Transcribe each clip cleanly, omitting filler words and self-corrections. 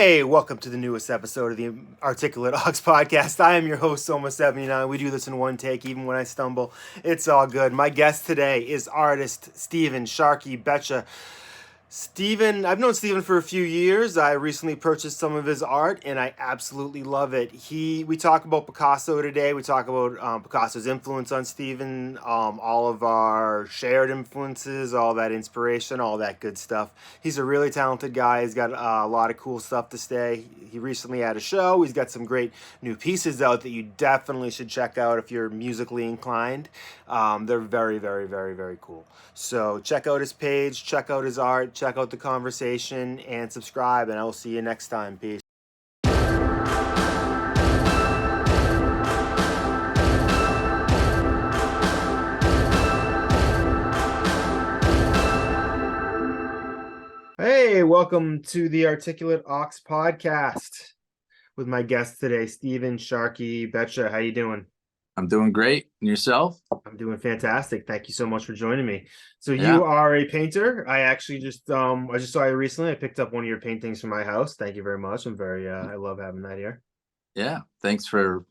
Hey, welcome to the newest episode of the Articulate Ox podcast. I am your host, Soma79. We do this in one take, even when I stumble. It's all good. My guest today is artist Steven Sharky Beccia. Steven, I've known Steven for a few years. I recently purchased some of his art, and I absolutely love it. We talk about Picasso today. We talk about Picasso's influence on Steven, all of our shared influences, all that inspiration, all that good stuff. He's a really talented guy. He's got a lot of cool stuff to say. He recently had a show. He's got some great new pieces out that you definitely should check out if you're musically inclined. They're very, very, very, very cool. So check out his page, check out his art, check out the conversation, and subscribe, and I will see you next time. Peace. Hey, welcome to the Articulate Ox podcast with my guest today, Steven Sharky Beccia. How you doing? I'm doing great. And yourself? I'm doing fantastic. Thank you so much for joining me. So you are a painter. I actually just I just saw you recently. I picked up one of your paintings from my house. Thank you very much. I'm very I love having that here. Yeah. Thanks for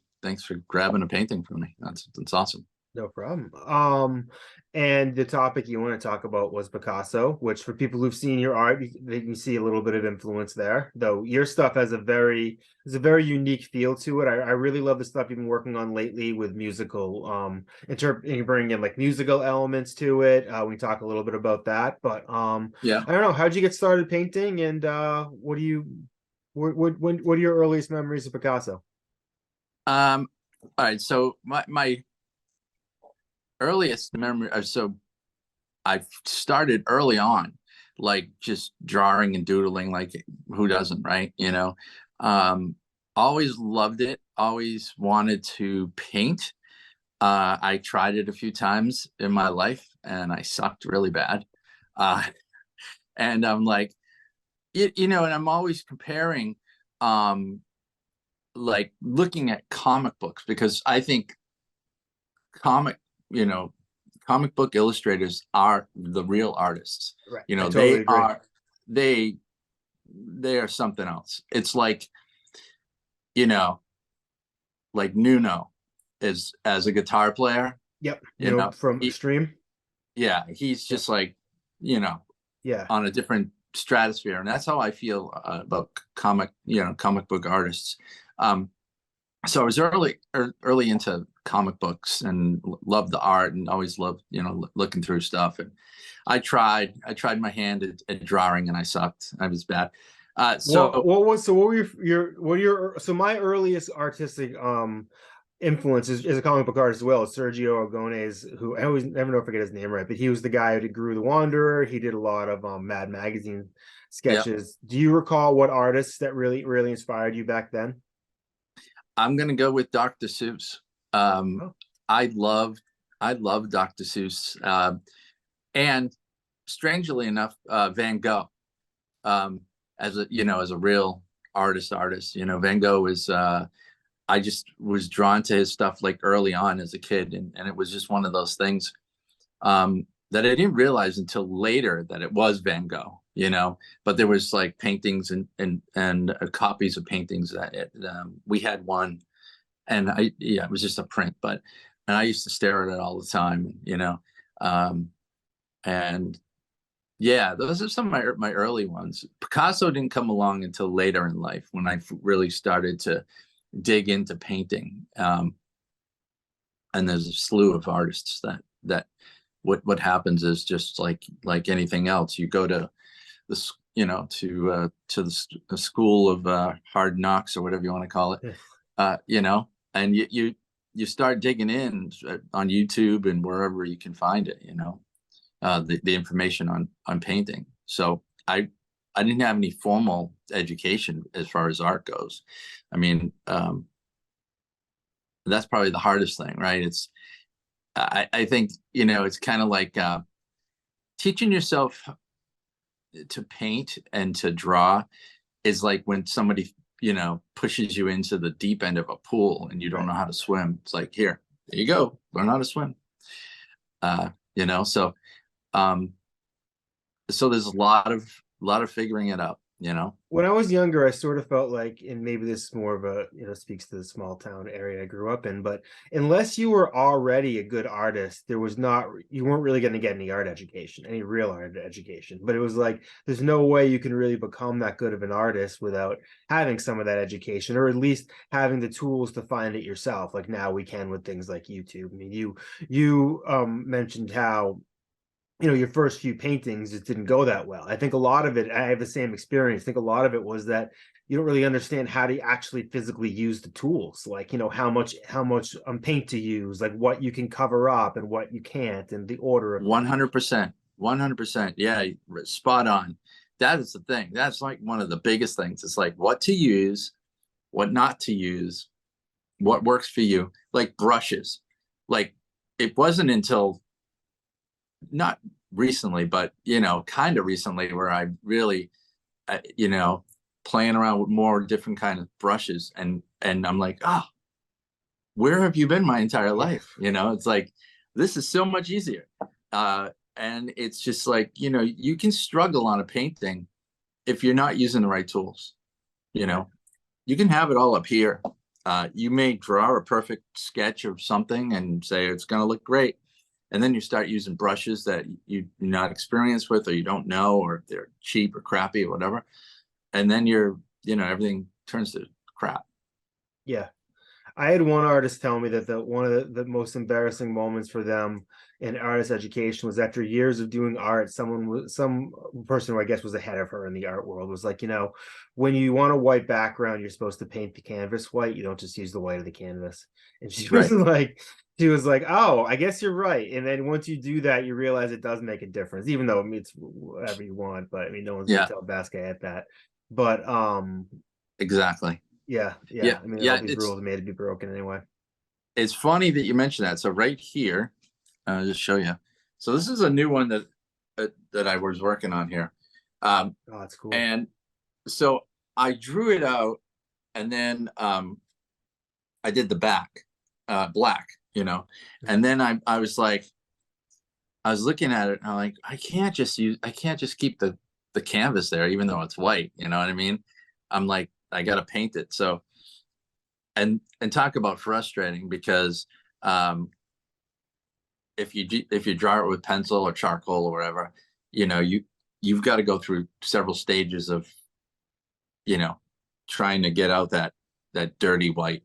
grabbing a painting from me. That's awesome. No problem. And the topic you want to talk about was Picasso, which for people who've seen your art, they can see a little bit of influence there. Though your stuff has a very unique feel to it. I really love the stuff you've been working on lately with musical, you bring in like musical elements to it. We can talk a little bit about that. But yeah, I don't know, how'd you get started painting, and what are your earliest memories of Picasso? All right. So my earliest memory, so I started early on, like just drawing and doodling, like who doesn't, right? Always loved it, always wanted to paint. I tried it a few times in my life and I sucked really bad. And I'm like, and I'm always comparing, like looking at comic books, because I think comic book illustrators are the real artists. Right. Totally they are something else. It's like, like Nuno is as a guitar player. Yep. From Extreme. Yeah, he's just like, yeah, on a different stratosphere, and that's how I feel about comic book artists. So I was early into comic books and loved the art and always loved, looking through stuff. And I tried my hand at drawing and I sucked. I was bad. So my earliest artistic influence is a comic book artist as well, Sergio Aragonés, who I always never know if I get his name right, but he was the guy who grew The Wanderer. He did a lot of Mad Magazine sketches. Yep. Do you recall what artists that really, really inspired you back then? I'm gonna go with Dr. Seuss. I loved Dr. Seuss, and strangely enough, Van Gogh, as a real artist. Van Gogh is. I just was drawn to his stuff like early on as a kid, and it was just one of those things that I didn't realize until later that it was Van Gogh. But there was like paintings and copies of paintings that we had one, and it was just a print, and I used to stare at it all the time, and yeah, those are some of my early ones. Picasso didn't come along until later in life when I really started to dig into painting, and there's a slew of artists that what happens is just like anything else. You go to the school of hard knocks, or whatever you want to call it, and you start digging in on YouTube and wherever you can find it, the information on painting. So I didn't have any formal education as far as art goes. I mean, that's probably the hardest thing, right? I think, it's kind of like teaching yourself to paint and to draw is like when somebody, pushes you into the deep end of a pool and you don't know how to swim. It's like, there you go, learn how to swim. So there's a lot of figuring it out. you know. When I was younger, I sort of felt like, and maybe this is more of a, speaks to the small town area I grew up in, but unless you were already a good artist, you weren't really going to get any art education, any real art education. But it was like, there's no way you can really become that good of an artist without having some of that education, or at least having the tools to find it yourself. Like now we can with things like YouTube. I mean, you mentioned how your first few paintings just didn't go that well. I think a lot of it, I have the same experience. I think a lot of it was that you don't really understand how to actually physically use the tools, like, how much paint to use, like what you can cover up and what you can't, and the order of 100%. 100%. Yeah, spot on. That is the thing. That's like one of the biggest things. It's like what to use, what not to use, what works for you. Like brushes. Like it wasn't until not recently, but kind of recently where I really, playing around with more different kind of brushes, and I'm like, oh, where have you been my entire life? It's like this is so much easier. And it's just like, you can struggle on a painting if you're not using the right tools. You can have it all up here. You may draw a perfect sketch of something and say it's going to look great. And then you start using brushes that you're not experienced with, or you don't know, or they're cheap or crappy or whatever. And then everything turns to crap. Yeah. I had one artist tell me that one of the most embarrassing moments for them in artist education was after years of doing art, some person who I guess was ahead of her in the art world was like, when you want a white background, you're supposed to paint the canvas white. You don't just use the white of the canvas. And she was Right. like, oh, I guess you're right. And then once you do that, you realize it does make a difference, even though it's whatever you want. But I mean, no one's gonna Yeah, tell Basquiat at that. But exactly. yeah. Yeah. I mean, all Yeah. these rules are made to be broken anyway. It's funny that you mentioned that. So right here, I'll just show you. So this is a new one that I was working on here. Oh, that's cool. And so I drew it out, and then I did the back, black, and then I was like, I was looking at it, and I'm like, I can't just keep the canvas there, even though it's white. You know what I mean? I'm like, I got to paint it. So, and talk about frustrating, because if you draw it with pencil or charcoal or whatever, you've got to go through several stages of, trying to get out that dirty white.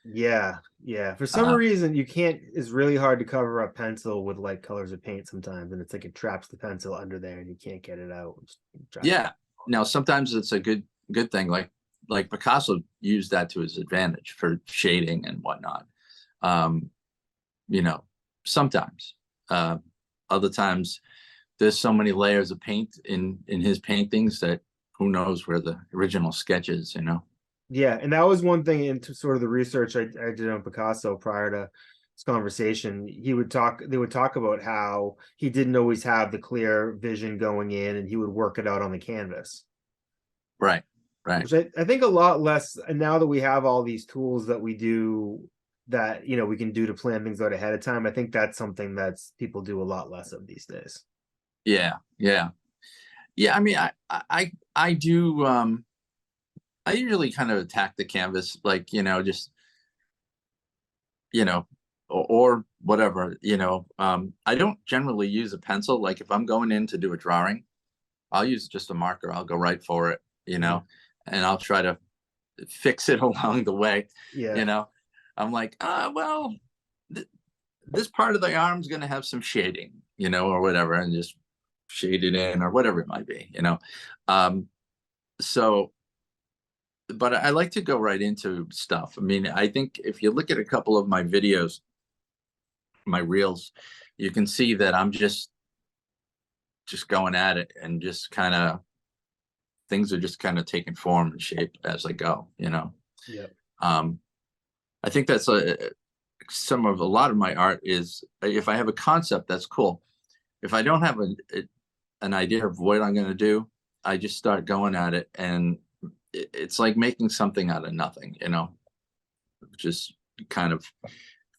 Yeah. For some Uh, reason, you can't. It's really hard to cover up pencil with light colors of paint sometimes, and it's like it traps the pencil under there, and you can't get it out. It drives me. yeah. Now sometimes it's a good thing. Like Picasso used that to his advantage for shading and whatnot. Um, you know, sometimes. Other times there's so many layers of paint in his paintings that who knows where the original sketch is. Yeah, and that was one thing into sort of the research I did on Picasso prior to this conversation. They would talk about how he didn't always have the clear vision going in, and he would work it out on the canvas. Right, right. Which I think a lot less. And now that we have all these tools that we do that we can do to plan things out ahead of time, I think that's something that's people do a lot less of these days. Yeah, yeah. Yeah, I mean, I do I usually kind of attack the canvas, like, just, or whatever. I don't generally use a pencil. Like if I'm going in to do a drawing, I'll use just a marker. I'll go right for it, and I'll try to fix it along the way. Yeah. You know, I'm like, well, th this part of the arm's going to have some shading, or whatever, and just shade it in or whatever it might be. Um, so, but I like to go right into stuff. I mean, I think if you look at a couple of my videos, my reels, you can see that I'm just going at it, and just kind of things are just kind of taking form and shape as I go. Yeah. Um, I think that's a lot of my art is, if I have a concept, that's cool. If I don't have an idea of what I'm going to do, I just start going at it, and it's like making something out of nothing, which is kind of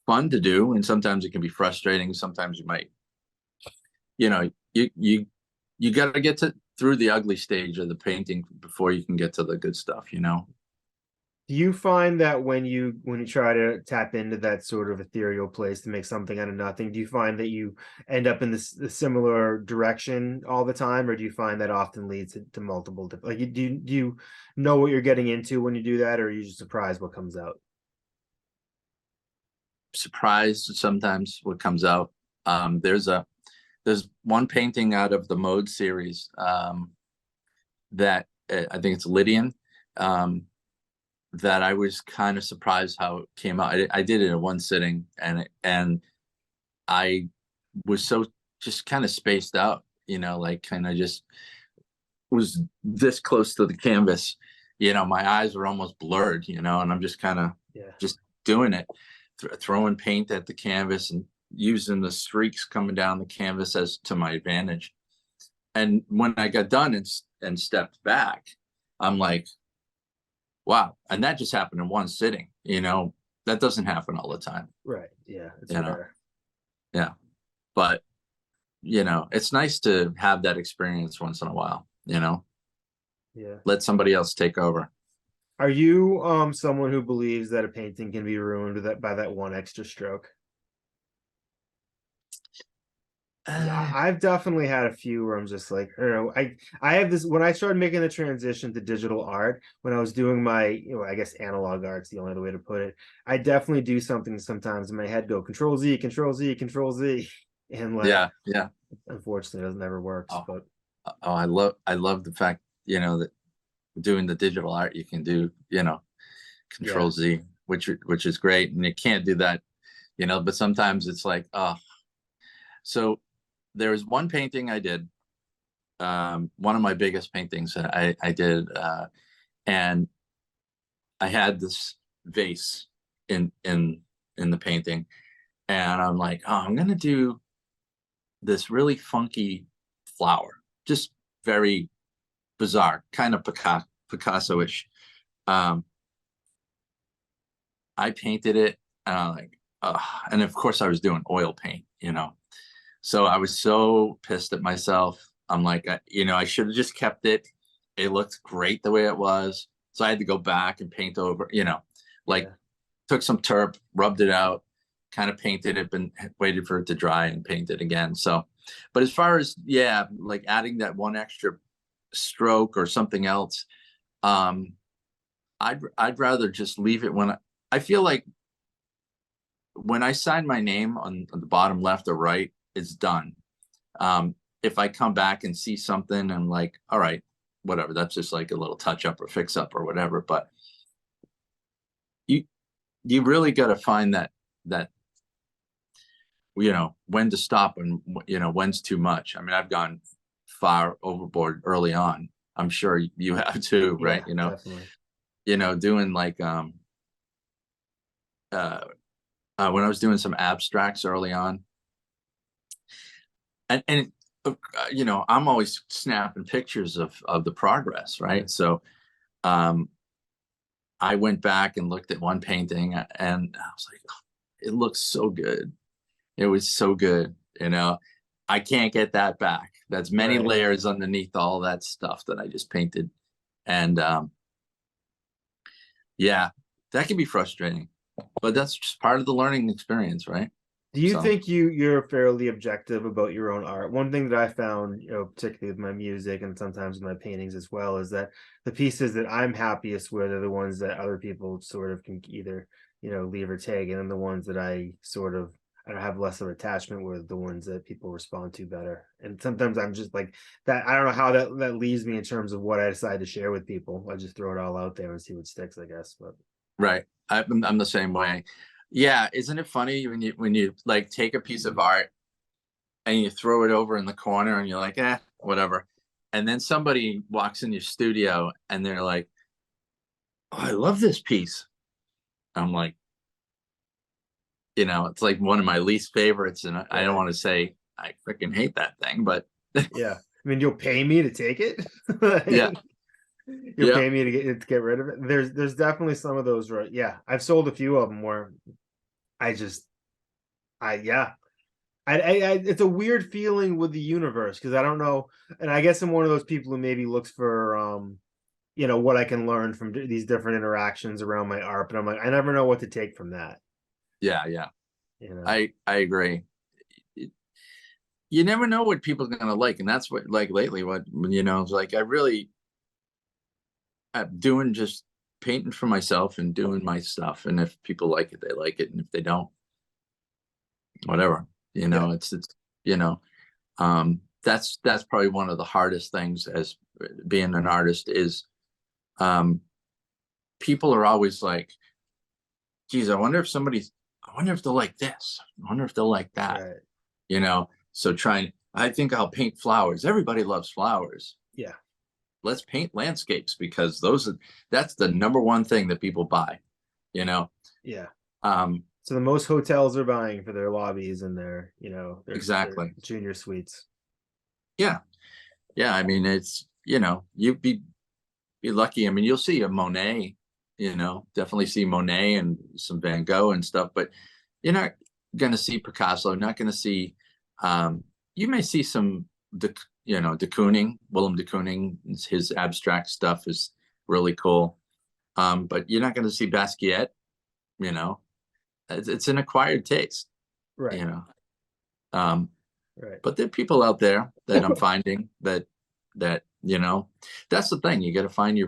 fun to do, and sometimes it can be frustrating. Sometimes you might, you got to get through the ugly stage of the painting before you can get to the good stuff, you know. Do you find that when you try to tap into that sort of ethereal place to make something out of nothing, do you find that you end up in this similar direction all the time, or do you find that often leads to multiple different, like, do you know what you're getting into when you do that, or are you just surprised what comes out? Surprised sometimes what comes out. There's one painting out of the Mode series, that I think it's Lydian, that I was kind of surprised how it came out. I did it in one sitting, and I was so just kind of spaced out, you know, like kind of just was this close to the canvas, you know, my eyes were almost blurred, you know, and I'm just kind of just doing it, throwing paint at the canvas and using the streaks coming down the canvas as to my advantage. And when I got done and stepped back, I'm like, wow. And that just happened in one sitting, you know, that doesn't happen all the time. Right. Yeah. It's you rare. know? Yeah. But, you know, it's nice to have that experience once in a while, you know, Yeah. let somebody else take over. Are you someone who believes that a painting can be ruined by that one extra stroke? I've definitely had a few where I'm just like, I don't know, I have this when I started making the transition to digital art, when I was doing my, you know, I guess analog art's the only other way to put it. I definitely do something sometimes in my head, go Control Z, Control Z, Control Z, and like, Yeah. unfortunately, it never works. Oh, But I love the fact, you know, that doing the digital art, you can do, you know, yeah, Control Z, which is great. And you can't do that, you know, but sometimes it's like, oh, so there was one painting I did, one of my biggest paintings that I did, and I had this vase in the painting, and I'm like, oh, I'm gonna do this really funky flower, just very bizarre, kind of Picasso-ish. Um, I painted it, and I'm like, and of course I was doing oil paint, you know. So I was so pissed at myself. I'm like, you know, I should have just kept it. It looked great the way it was. So I had to go back and paint over, you know, like yeah, took some turp, rubbed it out, kind of painted it, and waited for it to dry and paint it again. So, but as far as, yeah, like adding that one extra stroke or something else, um, I'd rather just leave it when I feel like when I sign my name on the bottom left or right, it's done. If I come back and see something, I'm like, all right, whatever. That's just like a little touch up or fix up or whatever. But you you really got to find that you know when to stop and you know when's too much. I mean, I've gone far overboard early on. I'm sure you have too, right? yeah, definitely. You know, doing like uh, when I was doing some abstracts early on, and you know, I'm always snapping pictures of the progress, right? So um, I went back and looked at one painting, and I was like, oh, it looks so good. It was so good, you know. I can't get that back. That's many Right. layers underneath all that stuff that I just painted, and yeah, that can be frustrating, but that's just part of the learning experience, right? Do you So think you're fairly objective about your own art? One thing that I found, you know, particularly with my music and sometimes with my paintings as well, is that the pieces that I'm happiest with are the ones that other people sort of can either, you know, leave or take, and then the ones that I don't have less of attachment with, the ones that people respond to better. And sometimes I'm just like that. I don't know how that leaves me in terms of what I decide to share with people. I just throw it all out there and see what sticks, I guess. But right, I'm the same way. Yeah, isn't it funny when you like take a piece of art and you throw it over in the corner and you're like, whatever. And then somebody walks in your studio and they're like, oh, I love this piece. I'm like, you know, it's like one of my least favorites. And I don't right. want to say I freaking hate that thing, but Yeah. I mean, you'll pay me to take it. yeah, You'll yeah, pay me to get rid of it. There's definitely some of those, right? Yeah, I've sold a few of them where I just I yeah it's a weird feeling with the universe because I don't know, and I guess I'm one of those people who maybe looks for what I can learn from these different interactions around my art, but I'm like, I never know what to take from that. Yeah, yeah. You know, I agree. You never know what people are gonna like, and that's what, like, lately, what, it's like I'm doing just painting for myself and doing my stuff, and if people like it, they like it, and if they don't, whatever. yeah, It's that's probably one of the hardest things as being an artist is, um people are always like, geez, I wonder if they'll like this, I wonder if they'll like that, right, so I think I'll paint flowers. Everybody loves flowers. yeah, Let's paint landscapes because that's the number one thing that people buy, you know. yeah. um So the most hotels are buying for their lobbies and their exactly. junior suites. Yeah, yeah. I mean, it's, you'd be lucky. I mean, you'll see a Monet, definitely see Monet and some Van Gogh and stuff, but you're not going to see Picasso, not going to see, you may see some, de Kooning, Willem de Kooning, his abstract stuff is really cool. But you're not going to see Basquiat, you know, it's an acquired taste, Right, you know. Um, right. but there are people out there that I'm finding that that's the thing. You got to find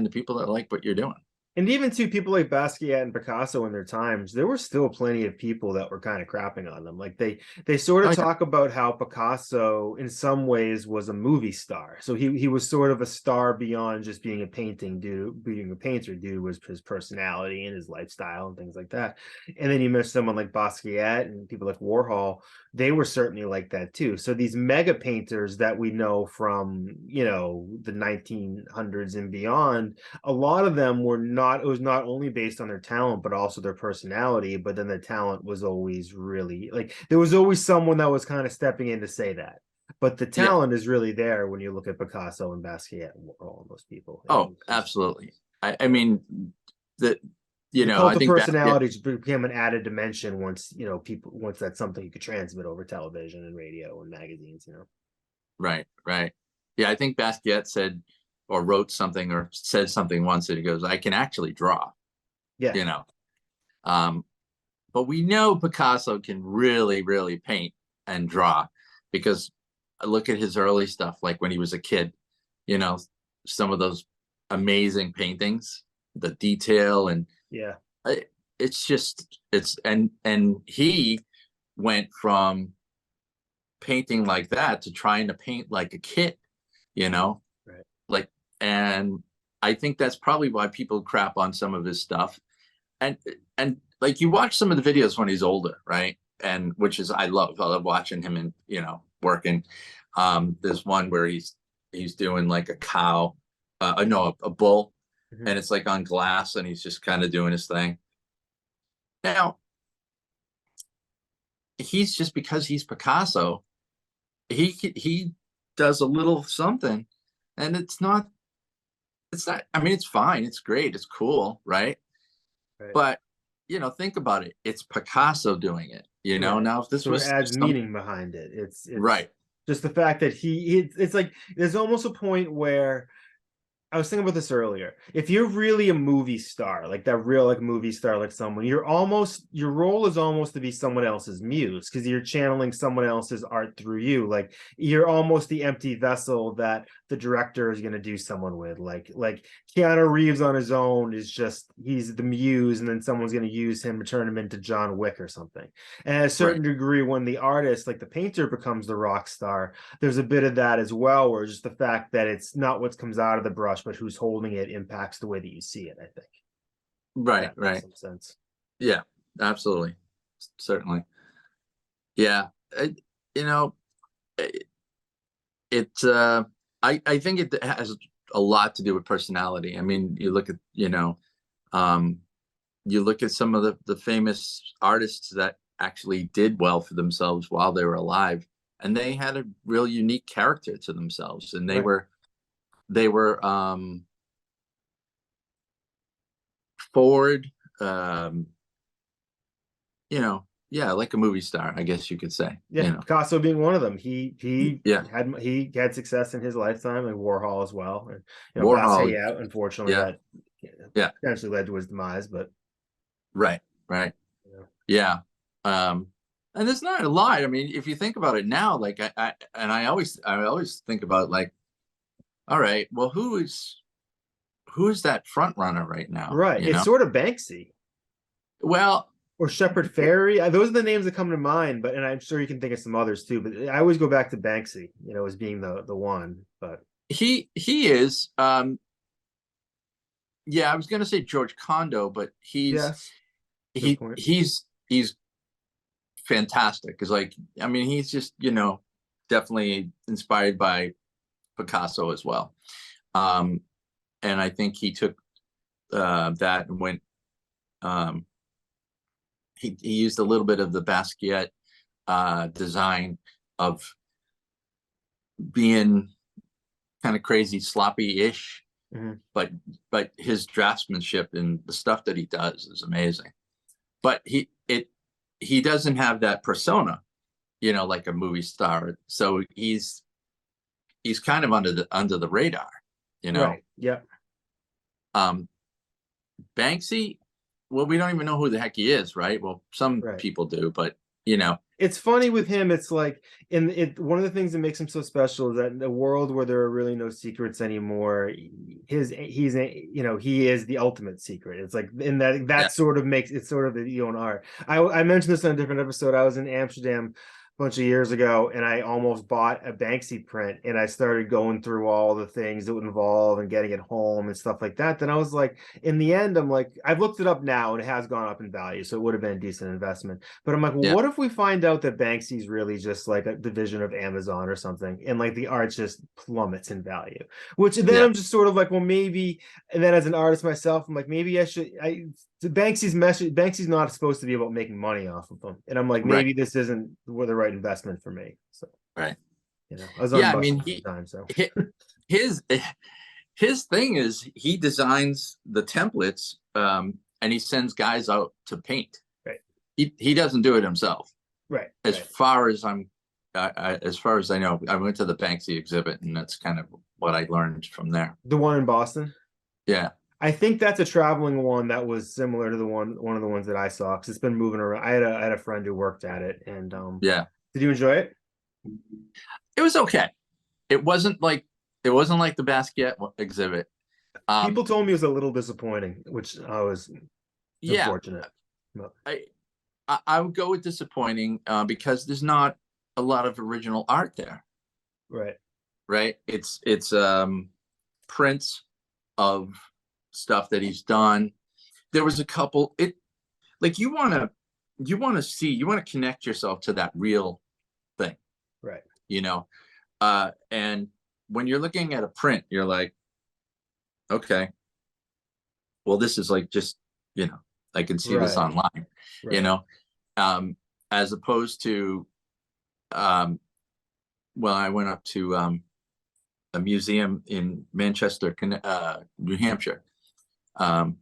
the people that like what you're doing. And even to people like Basquiat and Picasso in their times, there were still plenty of people that were kind of crapping on them. Like they sort Oh of yeah, talk about how Picasso in some ways was a movie star. So he was sort of a star beyond just being a painting dude, being a painter dude was his personality and his lifestyle and things like that. And then you mentioned someone like Basquiat and people like Warhol, they were certainly like that too. So these mega painters that we know from, the 1900s and beyond, a lot of them were not, it was not only based on their talent but also their personality, but then the talent was always really like there was always someone that was kind of stepping in to say that, but the yeah. talent is really there when you look at Picasso and Basquiat and all of those people. Oh, Just, absolutely. I mean that, the I cult of think Basquiat. personality just became an added dimension once people once that's something you could transmit over television and radio and magazines. Right, right. Yeah, I think Basquiat said or wrote something or said something once that he goes, I can actually draw, Yeah, you know. Um, but we know Picasso can really, really paint and draw because I look at his early stuff, like when he was a kid, you know, some of those amazing paintings, the detail, and yeah, it's just, and he went from painting like that to trying to paint like a kid, you know, right, like, and I think that's probably why people crap on some of his stuff. And like you watch some of the videos when he's older, right? And which is I love watching him and working. There's one where he's doing like a cow, no, a bull, mm-hmm. and it's like on glass, and he's just kind of doing his thing. Now he's just, because he's Picasso, he does a little something, and it's not, I mean, it's fine, it's great, it's cool, right? Right, But think about it, it's Picasso doing it, right. now if this So it was adds some, meaning behind it. It's right, just the fact that it's like there's almost a point where I was thinking about this earlier. If you're really a movie star, like that real like movie star, like someone, your role is almost to be someone else's muse because you're channeling someone else's art through you. Like you're almost the empty vessel that the director is going to do someone with. Like Keanu Reeves on his own is just he's the muse, and then someone's going to use him to turn him into John Wick or something. And at a right, certain degree, when the artist, like the painter, becomes the rock star, there's a bit of that as well, where just the fact that it's not what comes out of the brush, but who's holding it impacts the way that you see it, I think. If right, that makes right. some sense. Yeah, absolutely, certainly. Yeah, you know it, I think it has a lot to do with personality. I mean, um you look at some of the famous artists that actually did well for themselves while they were alive, and they had a real unique character to themselves, and they Right. were they were forward, um you know yeah, like a movie star, I guess you could say. Yeah, Picasso being one of them. Yeah, He had success in his lifetime, and Warhol as well. And Warhol. Basquiat, unfortunately, Yeah, that yeah, potentially led to his demise. But right, right. you know. Yeah. Um, and it's not a lie. I mean, if you think about it now, like I always think about like, all right, well, who's that front runner right now? Right, You it's know? sort of Banksy Well, or Shepard Fairey. Those are the names that come to mind. But and I'm sure you can think of some others too. But I always go back to Banksy, as being the one. But he is. Yeah, I was gonna say George Condo, but yes, good he point. he's fantastic. Cause like, I mean, he's just, definitely inspired by Picasso as well. Um, and I think he took that and went. Um, he used a little bit of the Basquiat design of being kind of crazy, sloppy-ish, Mhm. but his draftsmanship and the stuff that he does is amazing. But he doesn't have that persona, like a movie star. So he's kind of under the radar, you know. Right. Yeah. Um, Banksy, well, we don't even know who the heck he is, right? Well, some Right. people do, but you know, It's funny with him. It's like one of the things that makes him so special is that in a world where there are really no secrets anymore, he is the ultimate secret. It's like in that yeah, sort of makes it sort of the own art. I mentioned this on a different episode. I was in Amsterdam a bunch of years ago, and I almost bought a Banksy print, and I started going through all the things it would involve and getting it home and stuff like that. Then I was like, in the end, I'm like, I've looked it up now, and it has gone up in value, so it would have been a decent investment. But I'm like, well, yeah, what if we find out that Banksy's really just like a division of Amazon or something, and like the art just plummets in value? Which then yeah, I'm just sort of like, well, maybe. And then as an artist myself, I'm like, maybe I should. Banksy's message. Banksy's not supposed to be about making money off of them, and I'm like, right, maybe this isn't the right investment for me. So right. I was on Yeah, I Buster mean, at the time, so his his thing is he designs the templates, and he sends guys out to paint. right, He doesn't do it himself. right, As right. far as as far as I know, I went to the Banksy exhibit, and that's kind of what I learned from there. The one in Boston. Yeah, I think that's a traveling one that was similar to one of the ones that I saw because it's been moving around. I had a friend who worked at it, and yeah. did you enjoy it? It was okay. It wasn't like it wasn't like the Basquiat exhibit. Um, People told me it was a little disappointing, which I was yeah, unfortunate. But, I I would go with disappointing because there's not a lot of original art there, right, right? It's prints of stuff that he's done. There was a couple. It like you want to connect yourself to that real thing, right, you know. And when you're looking at a print, you're like, okay, well, this is like just I can see this right, online, you right. know, um, as opposed to um, well, I went up to a museum in Manchester, New Hampshire, um,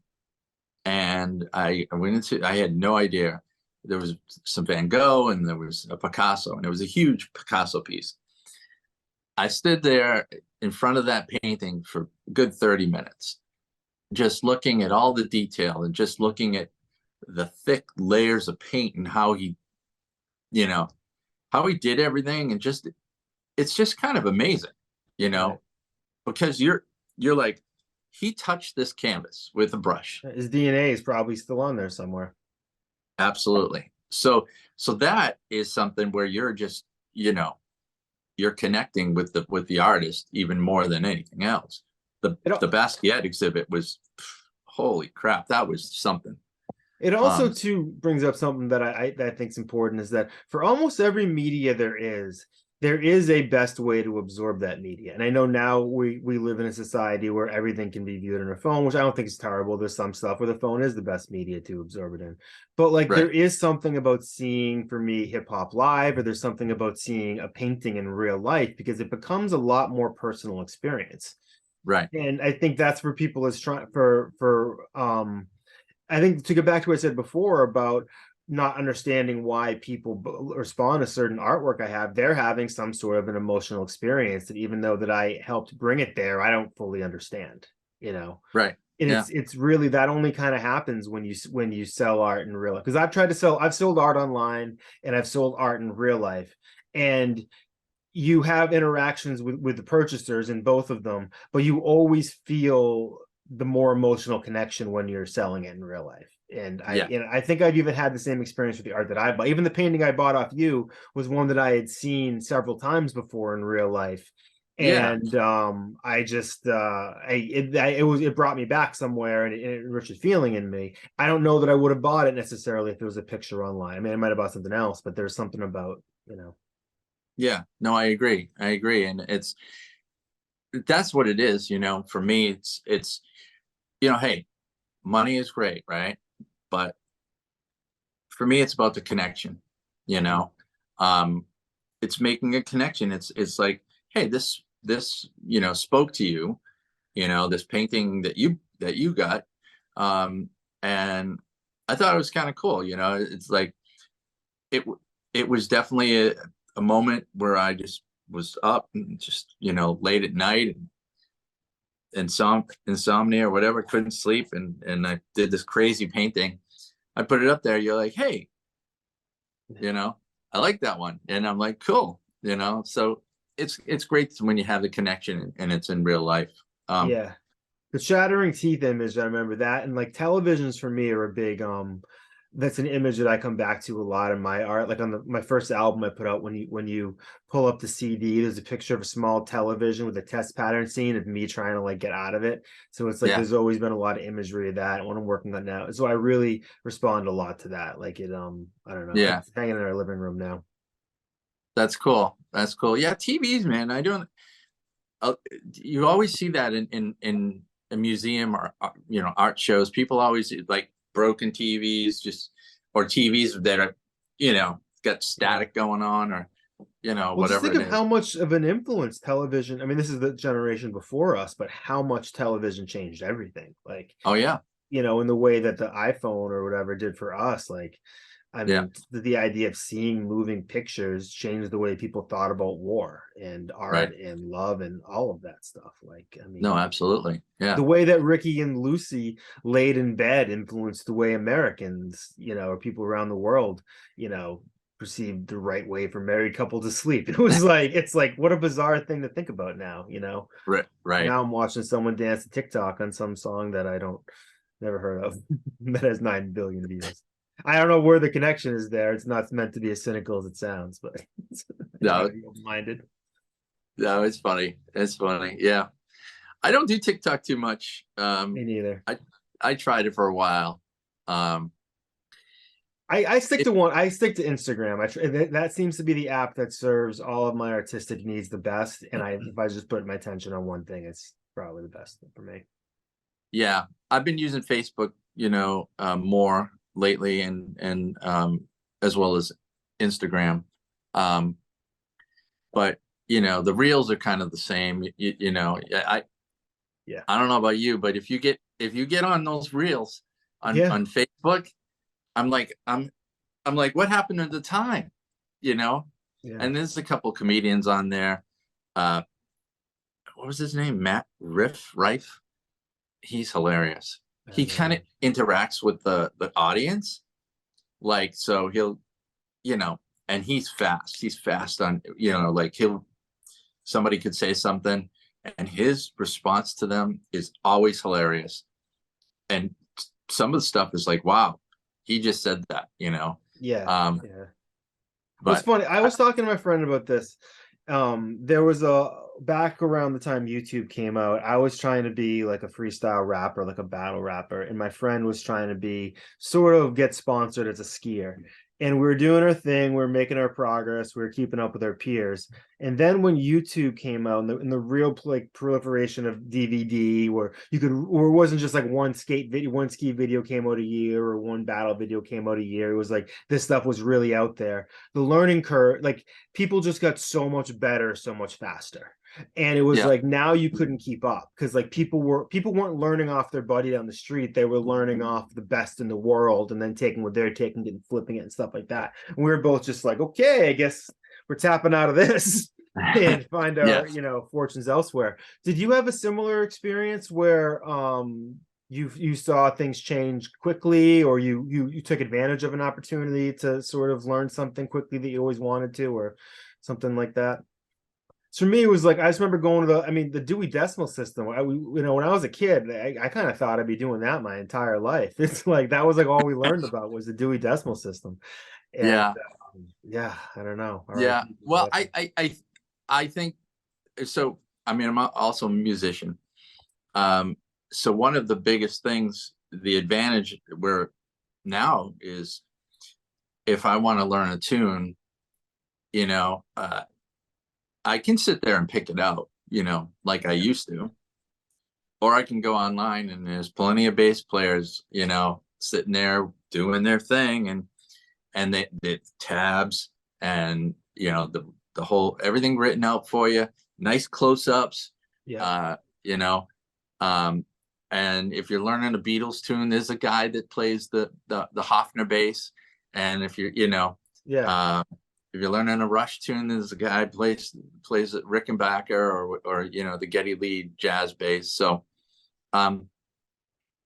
and I went into. I had no idea there was some Van Gogh and there was a Picasso, and it was a huge Picasso piece. I stood there in front of that painting for a good 30 minutes, just looking at all the detail and just looking at the thick layers of paint and you know, how he did everything, and just it's just kind of amazing, you Right. know, because you're like, he touched this canvas with a brush. His DNA is probably still on there somewhere. Absolutely. So that is something where you're just, you're connecting with the artist even more than anything else. The It the Basquiat exhibit was, holy crap, that was something. It also Um, too brings up something that I think is important is that for almost every media there is a best way to absorb that media. And I know now we live in a society where everything can be viewed on a phone, which I don't think is terrible. There's some stuff where the phone is the best media to absorb it in. But like there right, is something about seeing for me hip hop live, or there's something about seeing a painting in real life because it becomes a lot more personal experience. right, And I think that's where people is trying for I think to get back to what I said before about not understanding why people respond to certain artwork I have, they're having some sort of an emotional experience that even though that I helped bring it there, I don't fully understand, you know. Right. And Yeah. it's really, that only kind of happens when you sell art in real life. Because I've sold art online and I've sold art in real life. And you have interactions with the purchasers in both of them, but you always feel the more emotional connection when you're selling it in real life. And Yeah. I think I've even had the same experience with the art that I bought. Even the painting I bought off you was one that I had seen several times before in real life. Yeah. And I just it brought me back somewhere, and it enriched a feeling in me. I don't know that I would have bought it necessarily if there was a picture online. I mean, I might have bought something else, but there's something about, you know. Yeah. No, I agree. I agree. And that's what it is, for me, it's, hey, money is great, right? But for me, it's about the connection, you know. Um, it's making a connection. It's like, hey, this, spoke to you, this painting that you got. And I thought it was kind of cool, it's like it it was definitely a moment where I just was up and just, late at night and insomnia or whatever, couldn't sleep, and I did this crazy painting. I put it up there. You're like, hey, you know, I like that one, and I'm like, cool, So it's great when you have the connection and it's in real life. Yeah. The shattering teeth image, I remember that. And like televisions for me are a big that's an image that I come back to a lot in my art. Like on my first album I put out, when you pull up the CD, there's a picture of a small television with a test pattern scene of me trying to like get out of it. So it's like Yeah, there's always been a lot of imagery of that, what I'm working on now. So I really respond a lot to that. Like I don't know. yeah, It's hanging in our living room now. that's cool. That's cool. Yeah, TVs, man. I don't. uh, you always see that in a museum or art shows. People always like broken TVs, just or TVs that are got Yeah. static going on, or Well, just whatever think it of is. how much of an influence television, I mean, this is the generation before us, but how much television changed everything. Like, Oh yeah, in the way that the iPhone or whatever did for us. Like, I yeah, mean, the idea of seeing moving pictures changed the way people thought about war and right. art and love and all of that stuff. Like, I No, mean, absolutely. Yeah, the way that Ricky and Lucy laid in bed influenced the way Americans, or people around the world, perceived the right way for married couple to sleep. It's like, what a bizarre thing to think about now. right, right. Now I'm watching someone dance to TikTok on some song that I don't never heard of that has 9 billion views. I don't know where the connection is there. It's not meant to be as cynical as it sounds, but I try No, to be open-minded. no, it's funny. It's funny. Yeah, I don't do TikTok too much. Me neither. I tried it for a while. Um, I stick it, to one. I stick to Instagram. That seems to be the app that serves all of my artistic needs the best. And if I just put my attention on one thing, it's probably the best for me. yeah, I've been using Facebook, more lately, and as well as Instagram. Um, but the reels are kind of the same. Yeah, I don't know about you, but if you get on those reels yeah, on Facebook, I'm like I'm like, what happened at the time? You know? yeah. And there's a couple comedians on there. Uh, what was his name? Matt Rife. He's hilarious. I He don't kind of know. interacts with the audience, like so he'll, you know, and he's fast. He's fast on, like somebody could say something, and his response to them is always hilarious. And some of the stuff is like, wow, he just said that. Yeah, Um, yeah. Well, it's but funny. I was talking to my friend about this. There was a back around the time YouTube came out, I was trying to be like a freestyle rapper, like a battle rapper, and my friend was trying to be sort of get sponsored as a skier. And we were doing our thing, we were making our progress, we were keeping up with our peers. And then when YouTube came out, and the real like proliferation of DVD, where you could, or it wasn't just like one ski video came out a year, or one battle video came out a year. It was like this stuff was really out there. The learning curve, like people just got so much better, so much faster. And it was Yeah. like now you couldn't keep up because like people weren't learning off their buddy down the street. They were learning off the best in the world and then taking what they're taking and flipping it and stuff like that. And we were both just like, okay, I guess we're tapping out of this and find our, Yes. fortunes elsewhere. Did you have a similar experience where you saw things change quickly, or you took advantage of an opportunity to sort of learn something quickly that you always wanted to, or something like that? So for me, it was like I just remember going to the Dewey Decimal System. When I was a kid, I kind of thought I'd be doing that my entire life. It's like that was like all we learned about was the Dewey Decimal System, and Yeah. yeah, I don't know. All right. Yeah. Well, I think so. I mean, I'm also a musician. Um, so one of the biggest things, the advantage where now is if I want to learn a tune, you know, I can sit there and pick it out, like I used to, or I can go online and there's plenty of bass players, sitting there doing their thing, and the tabs and the whole everything written out for you, nice close-ups, Yeah. uh, you know, um, and if you're learning a Beatles tune, there's a guy that plays the Hofner bass, and if you're Yeah. if you're learning a Rush tune, there's a guy plays it Rickenbacker or the Geddy Lee jazz bass. So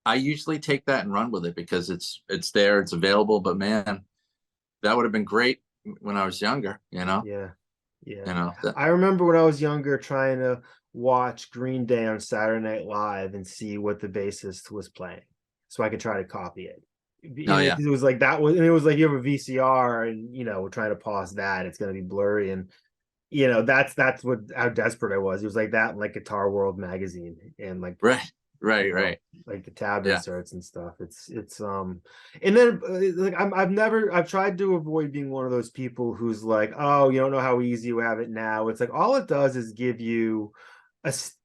I usually take that and run with it because it's there, it's available. But man, that would have been great when I was younger. Yeah. Yeah. That, I remember when I was younger trying to watch Green Day on Saturday Night Live and see what the bassist was playing so I could try to copy it. oh yeah, It was like that was, and it was like you have a VCR and we're trying to pause that. It's going to be blurry. And that's what how desperate I was. It was like that in like Guitar World magazine and like right, like the tab yeah, inserts and stuff. It's and then like I've tried to avoid being one of those people who's like, oh, you don't know how easy you have it now. It's like all it does is give you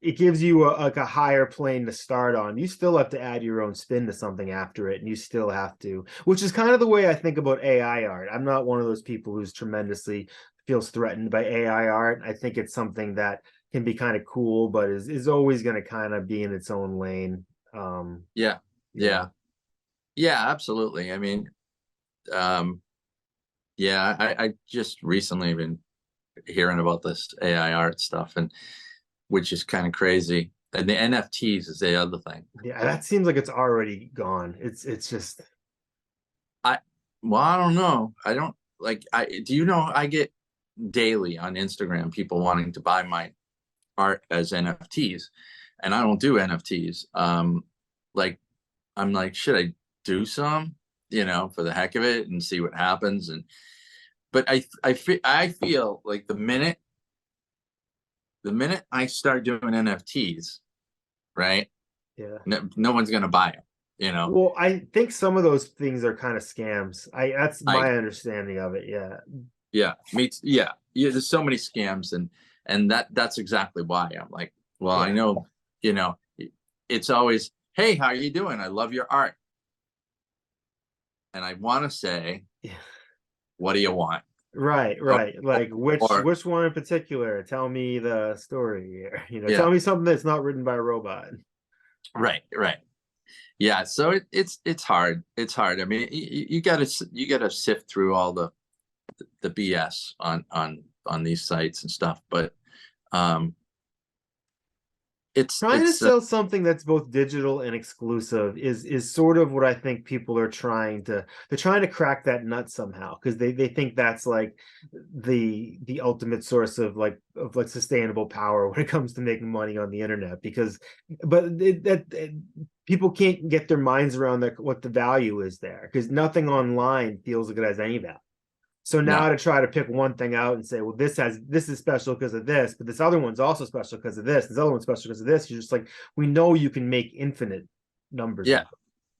it gives you like a higher plane to start on. You still have to add your own spin to something after it, and you still have to, which is kind of the way I think about AI art. I'm not one of those people who's tremendously feels threatened by AI art. I think it's something that can be kind of cool, but is always going to kind of be in its own lane. yeah, You yeah, know, yeah, absolutely. I mean, um, yeah, I just recently been hearing about this AI art stuff, and which is kind of crazy. And the NFTs is the other thing. yeah, that seems like it's already gone. It's just I well, I don't know. I don't like I do you know I get daily on Instagram people wanting to buy my art as NFTs, and I don't do NFTs. Like I'm like, should I do some, for the heck of it and see what happens? And but I feel like the minute I start doing NFTs, right? yeah. No one's gonna buy them. Well, I think some of those things are kind of scams. That's I my understanding of it. Yeah. Yeah, yeah. There's so many scams, and that's exactly why I'm like, well, I Yeah. know, you know, it's always, hey, how are you doing? I love your art, and I want to say, Yeah. what do you want? Right, Or, right. Like or which one in particular? Tell me the story here. yeah, Tell me something that's not written by a robot. right. Yeah, so it's hard. It's hard. I mean, you gotta sift through all the BS on these sites and stuff, but um, it's Trying to it's sell something that's both digital and exclusive is sort of what I think people are they're trying to crack that nut somehow because they think that's like the ultimate source of like sustainable power when it comes to making money on the internet because but people can't get their minds around what the value is there because nothing online feels like it has any value. So no, now to try to pick one thing out and say, well, this is special because of this, but this other one's also special because of this. This other one's special because of this. You're just like, we know you can make infinite numbers of yeah,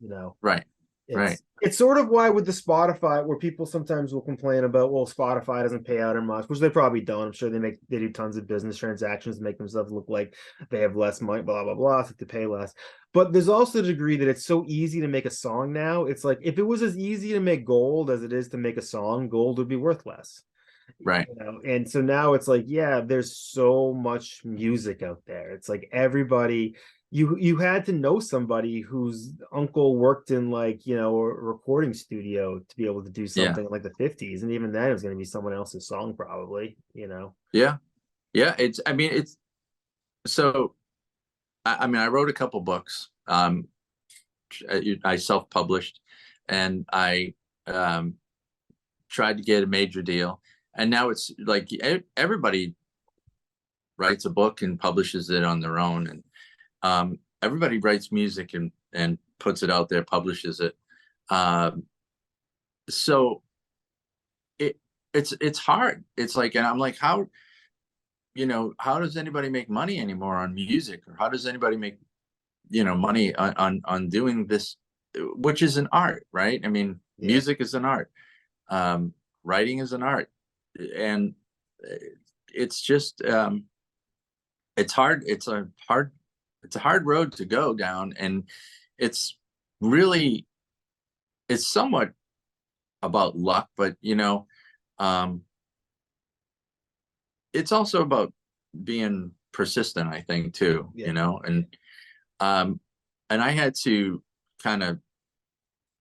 it. right, right. It's sort of why with the Spotify, where people sometimes will complain about, well, Spotify doesn't pay out as much, which they probably don't. I'm sure they do tons of business transactions to make themselves look like they have less money, blah blah blah, so to pay less. But there's also the degree that it's so easy to make a song now. It's like if it was as easy to make gold as it is to make a song, gold would be worth less. Right. And so now it's like, yeah, there's so much music out there. It's like everybody, you had to know somebody whose uncle worked in like, a recording studio to be able to do Yeah. something like the 50s. And even then it was going to be someone else's song probably. Yeah. Yeah. I mean, so, I mean, I wrote a couple books. I self-published, and I um, tried to get a major deal. And now it's like everybody writes a book and publishes it on their own. And everybody writes music and puts it out there, publishes it. Um, so it's hard. It's like, and I'm like, how does anybody make money anymore on music, or how does anybody make money on doing this, which is an art, right? I mean, Yeah. music is an art. Writing is an art, and it's just it's hard. It's a hard road to go down, and it's really it's somewhat about luck, but um, it's also about being persistent, I think, too. Yeah. Um, and I had to kind of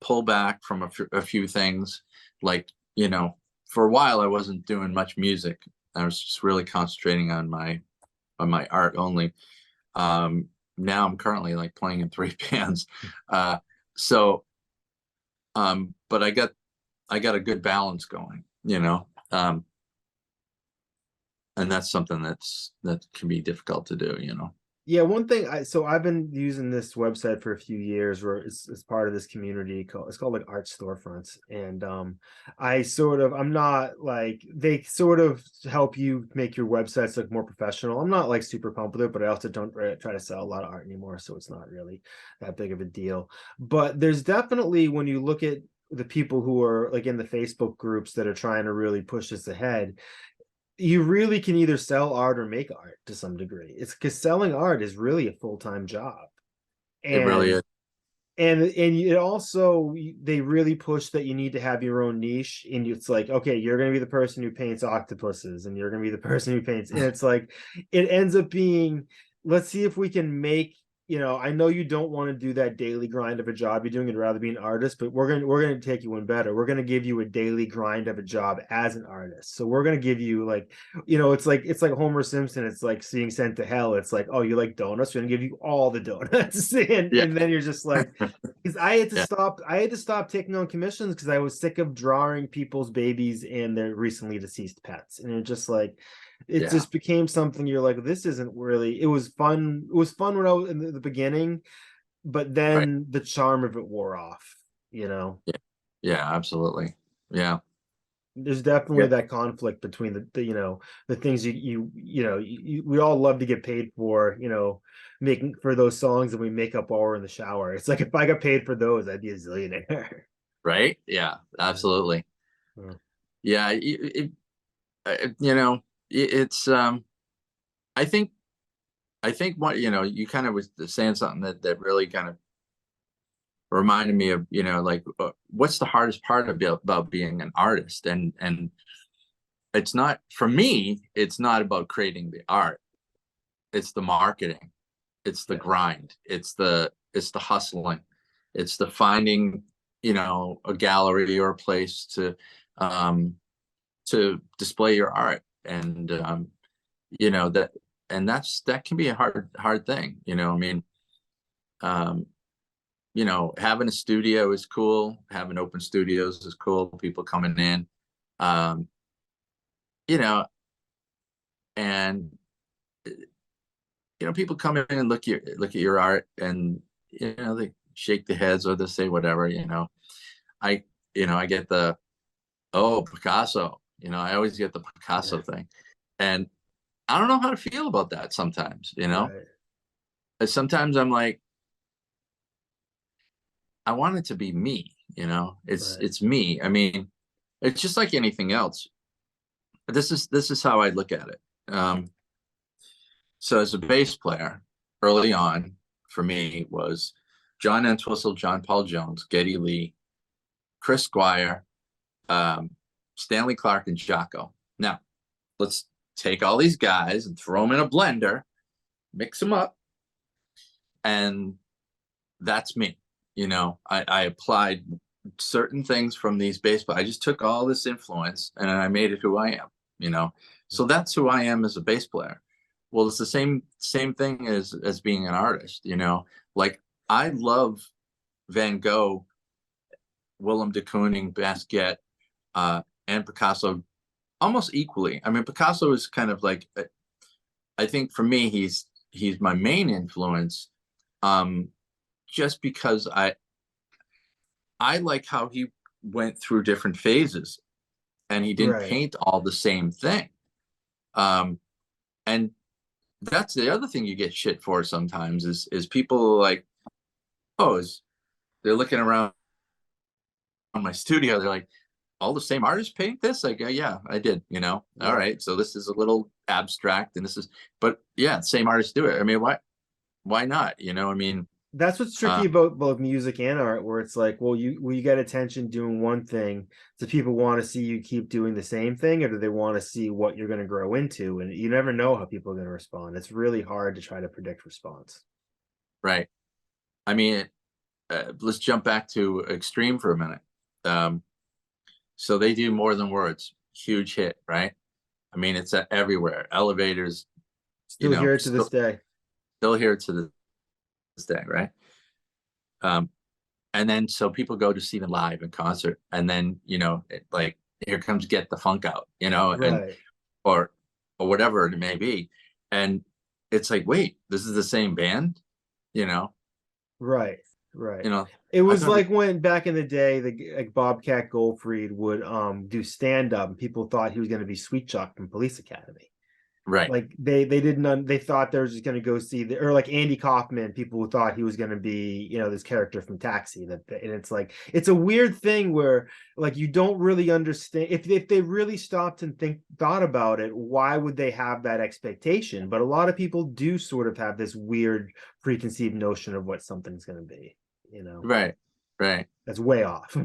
pull back from a few things, like for a while I wasn't doing much music. I was just really concentrating on my art only. Now I'm currently like playing in 3 bands. uh so but I got a good balance going, and that's something that can be difficult to do. Yeah, one thing I've been using this website for a few years where it's part of this community called like Art Storefronts. And I'm not like, they sort of help you make your websites look more professional. I'm not like super pumped with it, but I also don't try to sell a lot of art anymore, so it's not really that big of a deal. But there's definitely, when you look at the people who are like in the Facebook groups that are trying to really push this ahead, you really can either sell art or make art to some degree. It's because selling art is really a full-time job. It really And is. and it also, they really push that you need to have your own niche, and it's like, okay, you're going to be the person who paints octopuses, and you're going to be the person who paints, and it's like, it ends up being, let's see if we can make, I know you don't want to do that daily grind of a job you're doing, you'd rather be an artist, but we're going to take you one better. We're going to give you a daily grind of a job as an artist. So we're going to give you like, it's like Homer Simpson. It's like seeing Sent to Hell. It's like, oh, you like donuts, we're going to give you all the donuts. and Yeah. and then you're just like, because Yeah. I had to stop taking on commissions because I was sick of drawing people's babies and their recently deceased pets. And you're just like, it Yeah. just became something, you're like, this isn't really, it was fun. It was fun when I was in the beginning, but Right. then the charm of it wore off. Yeah. Yeah, absolutely. Yeah. There's definitely Yeah. that conflict between the things we all love to get paid for, making for those songs that we make up while we're in the shower. It's like, if I got paid for those, I'd be a zillionaire. Right. Yeah, absolutely. Yeah. Yeah. It's I think what you kind of was saying something that really kind of reminded me of, like, what's the hardest part about being an artist? And it's not, for me, it's not about creating the art. It's the marketing. It's the Yeah. grind. It's the hustling. It's the finding, a gallery or a place um to display your art. And you know that that can be a hard thing. I mean, um having a studio is cool. Having open studios is cool. People coming in, um, you know, and people come in and look at your art, and they shake their heads or they say whatever. I I get the, oh, Picasso. I always get the Yeah. Picasso thing, and I don't know how to feel about that sometimes. Right. Sometimes I'm like, I want it to be me. It's Right. it's me. I mean, it's just like anything else. This is how I look at it. So as a bass player, early on for me was John Entwistle, John Paul Jones, Geddy Lee, Chris Squire, um, Stanley Clark, and Jocko. Now, let's take all these guys and throw them in a blender, mix them up, and that's me. I applied certain things from these baseball. I just took all this influence and I made it who I am. So that's who I am as a bass player. Well, it's the same thing as being an artist. Like I love Van Gogh, Willem de Kooning, Basquiat, and Picasso almost equally. I mean, Picasso is kind of like, I think for me, he's my main influence, just because I like how he went through different phases and he didn't Right. paint all the same thing. And that's the other thing you get shit for sometimes is people like, oh, they're looking around my studio, they're like, all the same artists paint this? Like, yeah, I did, Yeah. All right. So this is a little abstract and but yeah, same artists do it. I mean, why not? I mean, That's what's tricky about both music and art, where it's like, well, you get attention doing one thing. Do people want to see you keep doing the same thing, or do they want to see what you're going to grow into? And you never know how people are going to respond. It's really hard to try to predict response. right. I mean, let's jump back to Extreme for a minute. So they do More Than Words, huge hit, right? I mean, it's everywhere. Elevators, Still hear it to this day. still here to this day, right? And then so people go to see them live in concert, and then like here comes Get the Funk Out, and Right. or whatever it may be, and it's like, wait, this is the same band, you know, Right. Right. you know. It I was thought, like when back in the day, like Bobcat Goldthwait would do stand up, and people thought he was going to be Sweet Chuck from Police Academy. right, Like they didn't they thought they were just going to go see or like Andy Kaufman, people who thought he was going to be this character from Taxi. And it's like it's a weird thing where like you don't really understand if they really stopped and thought about it, why would they have that expectation? But a lot of people do sort of have this weird preconceived notion of what something's going to be. right, That's way off.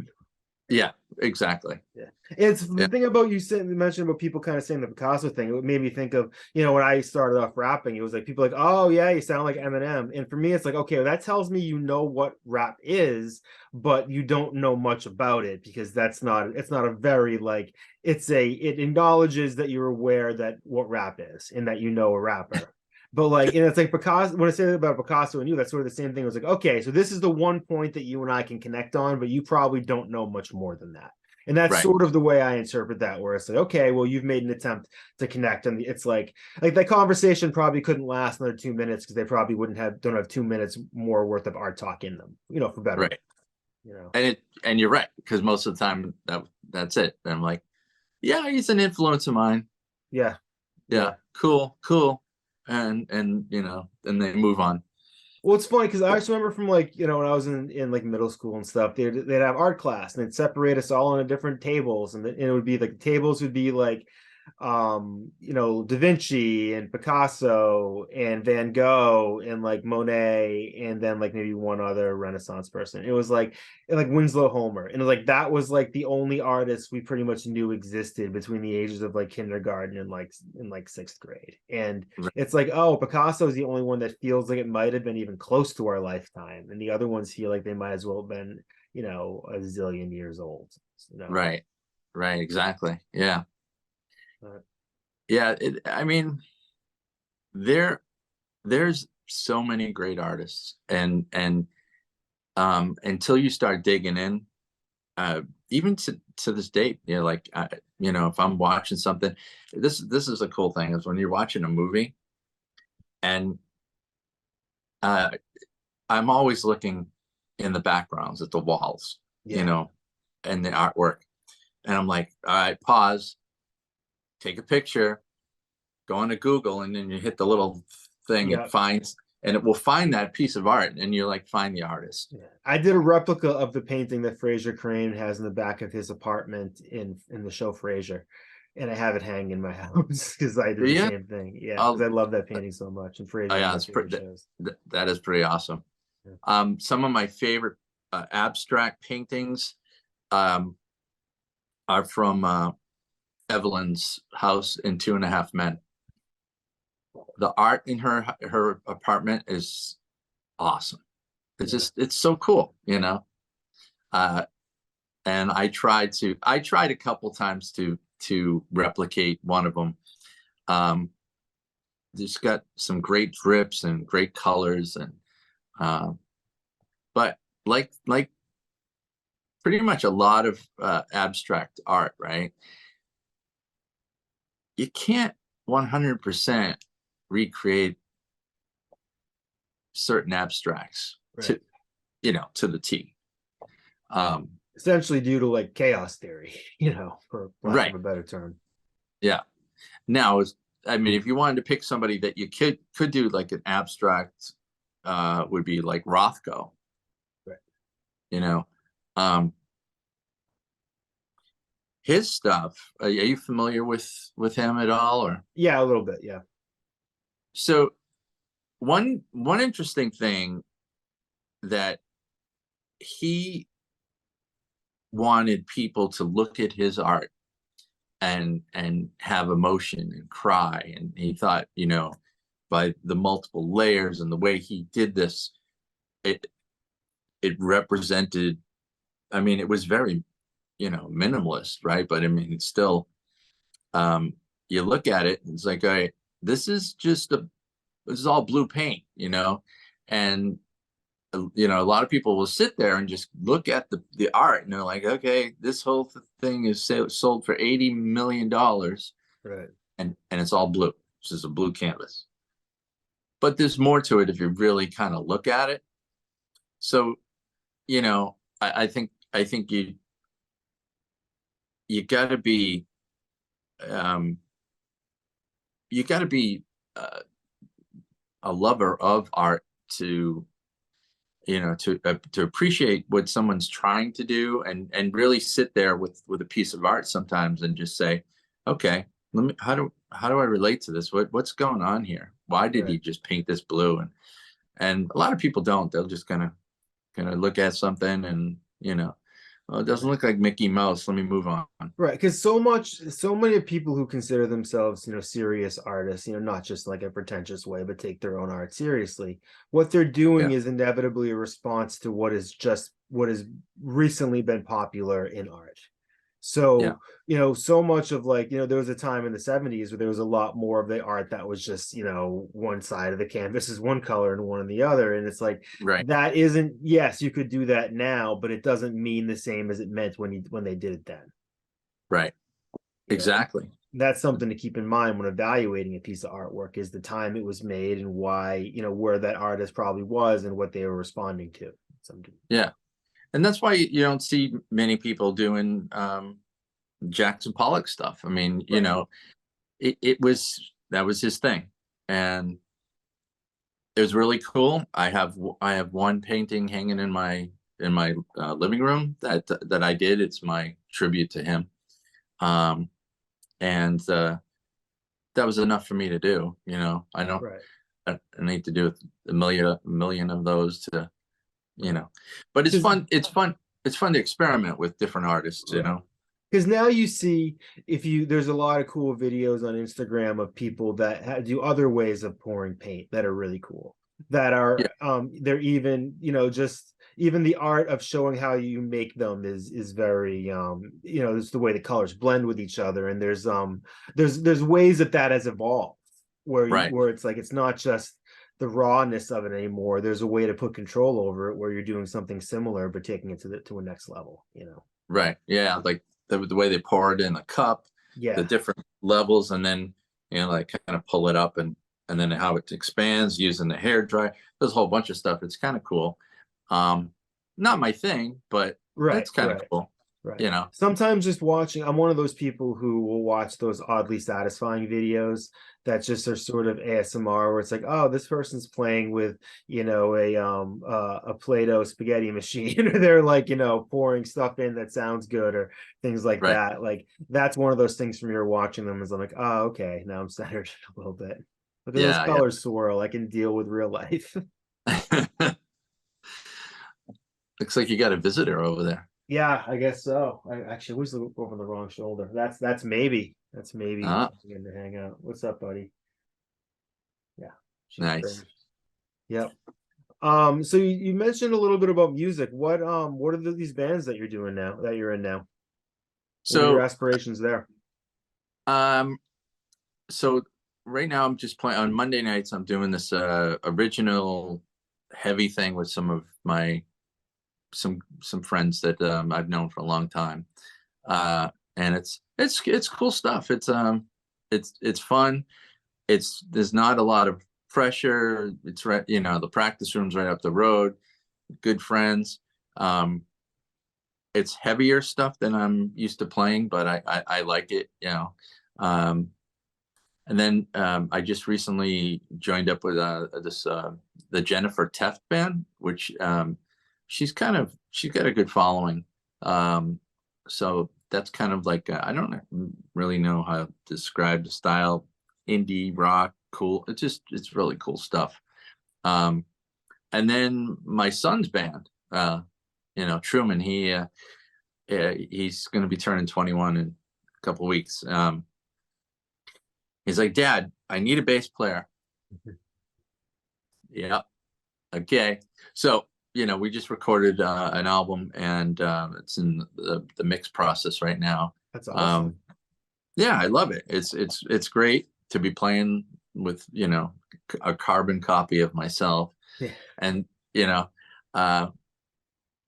yeah, exactly, Yeah, it's the yeah, thing about you mentioned about people kind of saying the Picasso thing. It made me think of when I started off rapping, it was like people like, oh yeah, you sound like Eminem, and for me, it's like, okay, well, that tells me you know what rap is, but you don't know much about it because it's not a very like it acknowledges that you're aware that what rap is and that you know a rapper. But like, and it's like Picasso. When I say about Picasso and you, that's sort of the same thing. It was like, okay, so this is the one point that you and I can connect on, but you probably don't know much more than that. And that's right, sort of the way I interpret that, where it's like, okay, well, you've made an attempt to connect, and it's like that conversation probably couldn't last another 2 minutes because they probably don't have 2 minutes more worth of art talk in them, for better. right. And you're right, because most of the time that's it. And I'm like, yeah, he's an influence of mine. Yeah, Yeah, cool, and and they move on. Well, it's funny because I just remember from like when I was in like middle school and stuff, they'd have art class and they'd separate us all into different tables, and it would be like the tables would be like Da Vinci and Picasso and Van Gogh and like Monet and then like maybe one other Renaissance person. It was like Winslow Homer, and it was like that was like the only artist we pretty much knew existed between the ages of like kindergarten and like in like sixth grade. And it's like, oh, Picasso is the only one that feels like it might have been even close to our lifetime, and the other ones feel like they might as well have been a zillion years old. Right, exactly. Yeah. Uh, Yeah, I mean, there's so many great artists, and until you start digging in, even to this date, like if I'm watching something, this is a cool thing is when you're watching a movie, and uh, I'm always looking in the backgrounds at the walls, yeah. And the artwork, and I'm like, all right, pause, take a picture, go into Google, and then you hit the little thing Yeah. and it will find that piece of art, and you're like, find the artist. Yeah. I did a replica of the painting that Fraser Crane has in the back of his apartment in the show Frasier, and I have it hanging in my house because I did the Yeah, same thing. Yeah, because I love that painting so much, and Frasier yeah, is my favorite shows. that is pretty awesome. Yeah. Some of my favorite abstract paintings are from Evelyn's house in Two and a Half Men. The art in her apartment is awesome. It's just, it's so cool, you know. And I tried a couple times to replicate one of them. Just got some great drips and great colors, and but like pretty much a lot of abstract art, right? You can't 100% recreate certain abstracts, Right. to the T. Essentially due to like chaos theory, for lack Right. of a better term. Yeah. Now, I mean, if you wanted to pick somebody that you could do like an abstract, would be like Rothko. Right. You know, his stuff. Are you familiar with him at all, or? Yeah, a little bit. Yeah. So one interesting thing that he wanted people to look at his art and have emotion and cry, and he thought, by the multiple layers and the way he did this, it represented, I mean, it was very, minimalist, right? But I mean, it's still, you look at it and it's like, all right, this is all blue paint, and a lot of people will sit there and just look at the art and they're like, okay, this whole thing is sold for $80 million, Right. and it's all blue. It's just a blue canvas. But there's more to it if you really kind of look at it. So, I think you got to be, you got to be a lover of art to appreciate what someone's trying to do, and really sit there with a piece of art sometimes and just say, okay, how do I relate to this? What's going on here? Why did he just paint this blue? And a lot of people don't. They'll just kind of look at something and, well, it doesn't look like Mickey Mouse. Let me move on. Right, because so many people who consider themselves, serious artists, not just like a pretentious way, but take their own art seriously. What they're doing is inevitably a response to what has recently been popular in art. So, so much of like, there was a time in the 70s where there was a lot more of the art that was just, one side of the canvas is one color and one in the other. And it's like, that isn't, yes, you could do that now, but it doesn't mean the same as it meant when they did it then. Right. Exactly. That's something to keep in mind when evaluating a piece of artwork, is the time it was made and why, where that artist probably was and what they were responding to. Yeah. And that's why you don't see many people doing Jackson Pollock stuff. I mean, that was his thing, and it was really cool. I have one painting hanging in my living room that I did. It's my tribute to him, and that was enough for me to do. I don't. I need to do a million of those to, but it's fun. It's fun to experiment with different artists, because now you see, there's a lot of cool videos on Instagram of people that do other ways of pouring paint that are really cool, that are they're even, just even the art of showing how you make them is very it's the way the colors blend with each other, and there's ways that has evolved where it's like, it's not just the rawness of it anymore. There's a way to put control over it where you're doing something similar but taking it to a next level. Right. Yeah, like the way they pour it in a cup, the different levels, and then like kind of pull it up, and then how it expands using the hair dryer. There's a whole bunch of stuff. It's kind of cool. Not my thing, but it's kind of cool. Right. Sometimes just watching, I'm one of those people who will watch those oddly satisfying videos that just are sort of ASMR, where it's like, oh, this person's playing with, a Play-Doh spaghetti machine, or they're like, pouring stuff in that sounds good, or things like that. Like, that's one of those things from you're watching them, is I'm like, oh, okay, now I'm centered a little bit. Look at those colors swirl. I can deal with real life. Looks like you got a visitor over there. Yeah, I guess so. I actually always look over the wrong shoulder. That's maybe. That's maybe Ah, coming in to hang out. What's up, buddy? Yeah, she's nice. crazy. Yep. So you mentioned a little bit about music. What are these bands that you're doing now, that you're in now? What are your So, aspirations there? um, so right now I'm just playing on Monday nights. I'm doing this original heavy thing with some of my some friends that I've known for a long time. And it's cool stuff. It's fun. There's not a lot of pressure. It's right, the practice room's right up the road. Good friends. Um, it's heavier stuff than I'm used to playing, but I like it. Um, and then I just recently joined up with this the Jennifer Teft band, which she's got a good following. So that's kind of like I don't really know how to describe the style, indie rock, cool. It's really cool stuff. Um, and then my son's band, Truman, he's going to be turning 21 in a couple of weeks. He's like, Dad, I need a bass player. Yeah. Okay. So, we just recorded an album, and it's in the mix process right now. That's awesome. Um, yeah, I love it. It's great to be playing with, a carbon copy of myself, Yeah. and, uh,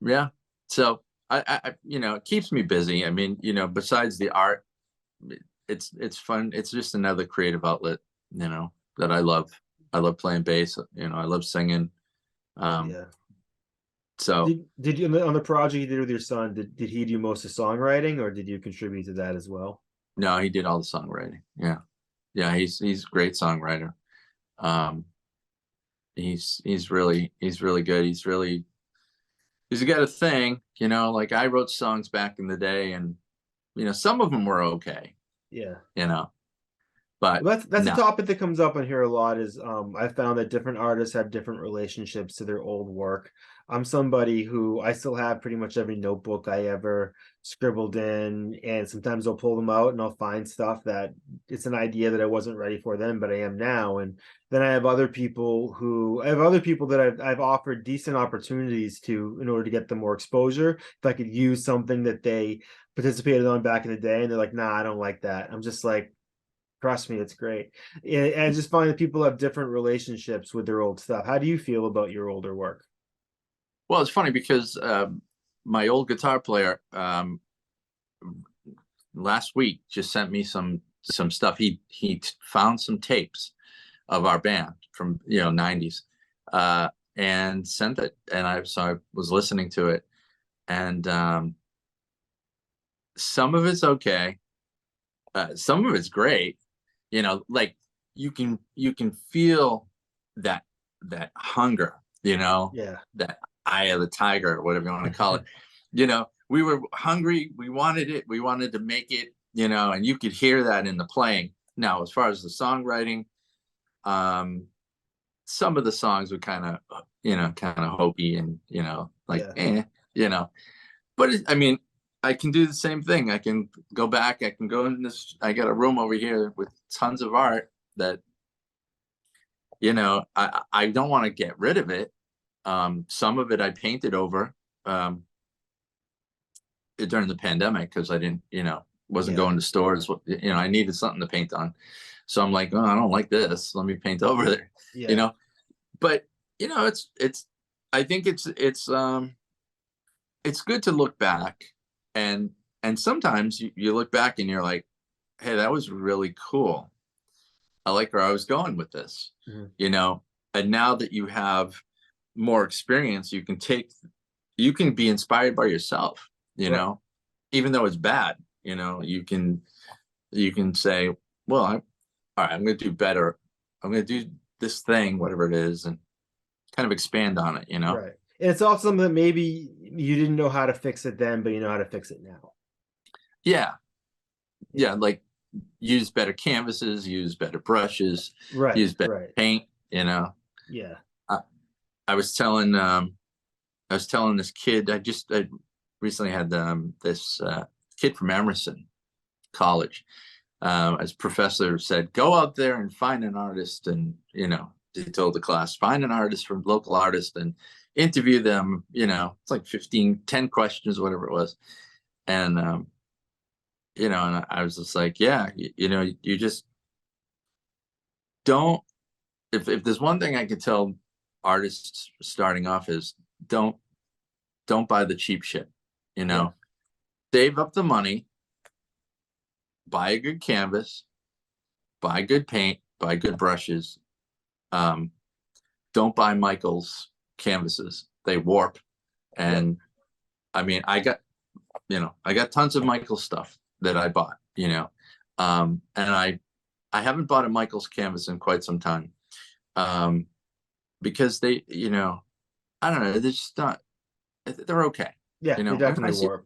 yeah. So it keeps me busy. I mean, besides the art, it's fun. It's just another creative outlet, that I love. I love playing bass. I love singing. Um, Yeah. so Did you on the project you did with your son, did he do most of songwriting or did you contribute to that as well? no, he did all the songwriting. Yeah. Yeah. He's a great songwriter. Um, he's really good. He's got a thing, like I wrote songs back in the day, and, some of them were okay, Yeah. you know, but Well, that's a no. topic that comes up on here a lot. Is I found that different artists have different relationships to their old work. I'm somebody who I still have pretty much every notebook I ever scribbled in, and sometimes I'll pull them out and I'll find stuff that it's an idea that I wasn't ready for then, but I am now. And then I have other people that I've offered decent opportunities to in order to get them more exposure. If I could use something that they participated on back in the day, and they're like, "Nah, I don't like that." I'm just like, trust me, it's great. And I just find that people have different relationships with their old stuff. How do you feel about your older work? Well, it's funny because my old guitar player last week just sent me some stuff. He found some tapes of our band from 90s, and sent it, and I was listening to it, and some of it's okay, some of it's great. Like you can feel that hunger, Yeah. that eye of the tiger, or whatever you want to call it. We were hungry, we wanted it, we wanted to make it, and you could hear that in the playing. Now, as far as the songwriting, um some of the songs were kind of hokey, and like Yeah. you know but I mean, I can do the same thing. I can go back. I can go in this. I got a room over here with tons of art that I don't want to get rid of it. Some of it I painted over um, during the pandemic because I didn't, wasn't Yeah. going to stores. I needed something to paint on, so I'm like, oh, I don't like this. Let me paint over there. You Yeah. know, but it's. I think it's good to look back, and sometimes you look back and you're like, hey, that was really cool. I like where I was going with this, Mhm. you know and now that you have more experience, you can be inspired by yourself, Right. even though it's bad. You can say, well, all right, I'm going to do better. I'm going to do this thing, whatever it is, and kind of expand on it. Right. And it's also something that maybe you didn't know how to fix it then, but you know how to fix it now. Yeah. Yeah. Yeah, like use better canvases, use better brushes, Right. use better Right. paint. Yeah. I, I was telling this kid, I recently had this kid from Emerson College, as professor said, go out there and find an artist. And, he told the class, find an artist from local artist and interview them. It's like 10 questions, whatever it was. And, and I was just like, yeah, you just don't, if there's one thing I could tell artists starting off is don't buy the cheap shit, Yeah. save up the money, buy a good canvas, buy good paint, buy good brushes. Don't buy Michael's canvases. They warp. And I mean, I got tons of Michael's stuff that I bought, and I haven't bought a Michael's canvas in quite some time. Because they, I don't know, they're just not, they're okay. Yeah, they definitely warp.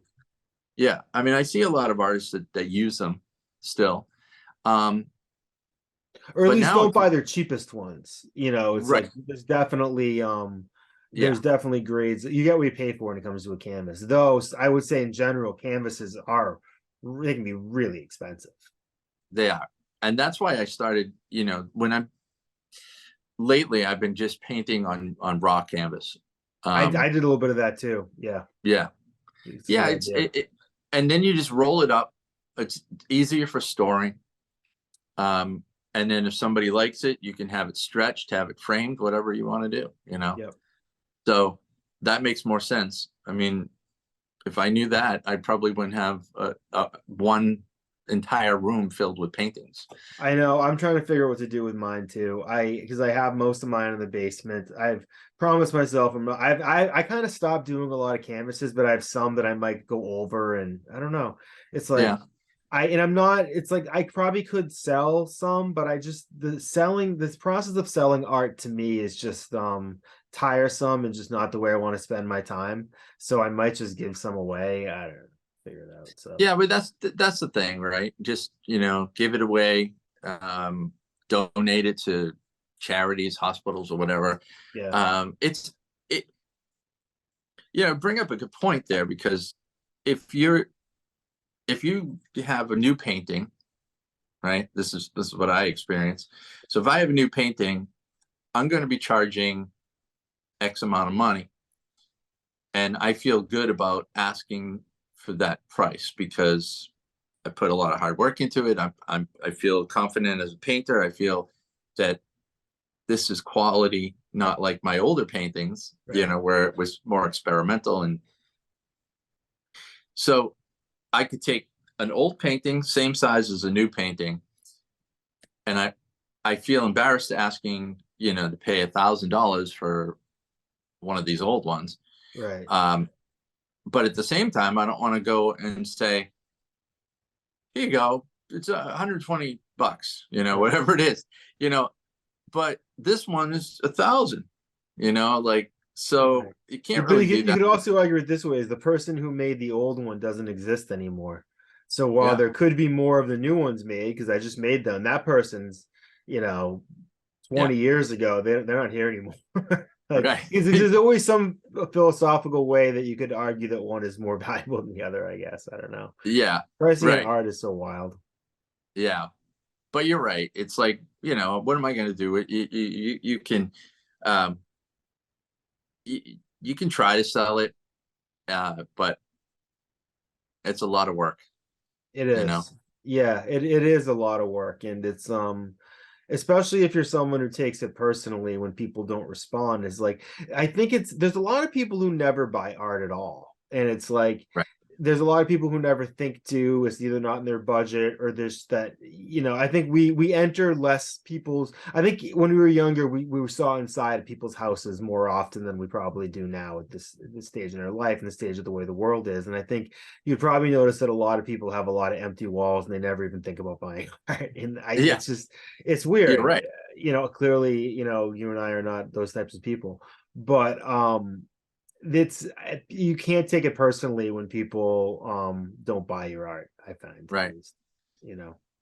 Yeah. I mean, I see a lot of artists that use them still. Or at least don't buy their cheapest ones. It's right. like there's definitely definitely grades. You get what you pay for when it comes to a canvas. Though I would say in general, canvases they can be really expensive. They are. And that's why I started, lately I've been just painting on raw canvas. I did a little bit of that too. Yeah. Yeah. And then you just roll it up. It's easier for storing. And then if somebody likes it, you can have it stretched, have it framed, whatever you want to do, Yep. So that makes more sense. I mean, if I knew that, I probably wouldn't have one entire room filled with paintings. I know. I'm trying to figure out what to do with mine too. Because I have most of mine in the basement. I've promised myself I kind of stopped doing a lot of canvases, but I have some that I might go over, and I don't know. It's like it's like I probably could sell some, but this process of selling art to me is just tiresome and just not the way I want to spend my time. So I might just give some away. I don't know. Figure it out. So yeah, but that's the thing, right? Just give it away, donate it to charities, hospitals, or whatever. Yeah. Bring up a good point there, because if you have a new painting, right? This is what I experience. So if I have a new painting, I'm going to be charging X amount of money, and I feel good about asking for that price because I put a lot of hard work into it. I feel confident as a painter. I feel that this is quality, not like my older paintings, right. Where it was more experimental. And so I could take an old painting, same size as a new painting, and I feel embarrassed asking, to pay $1,000 for one of these old ones. Right. But at the same time, I don't want to go and say, here you go, it's $120, Right. whatever it is, but this one is $1,000, like, so right. you can't But really do you that. could also argue it this way: is the person who made the old one doesn't exist anymore. So while Yeah. there could be more of the new ones made, because I just made them, that person's, 20 years ago, they're not here anymore. Like, Right. there's always some philosophical way that you could argue that one is more valuable than the other, I guess. I don't know. Yeah. Pricing in Right. art is so wild. Yeah. But you're right. It's like, what am I going to do? You can, you can try to sell it, but it's a lot of work. It is. Yeah, it is a lot of work, and it's especially if you're someone who takes it personally when people don't respond. Is like, I think there's a lot of people who never buy art at all, and it's like Right. there's a lot of people who never think to. It's either not in their budget, or there's that, I think we enter less people's. I think when we were younger, we saw inside people's houses more often than we probably do now at this stage in our life and the stage of the way the world is. And I think you'd probably notice that a lot of people have a lot of empty walls and they never even think about buying art. And Yeah. It's weird. You're right. Clearly, you and I are not those types of people, but it's you can't take it personally when people don't buy your art, I find. Right. At least,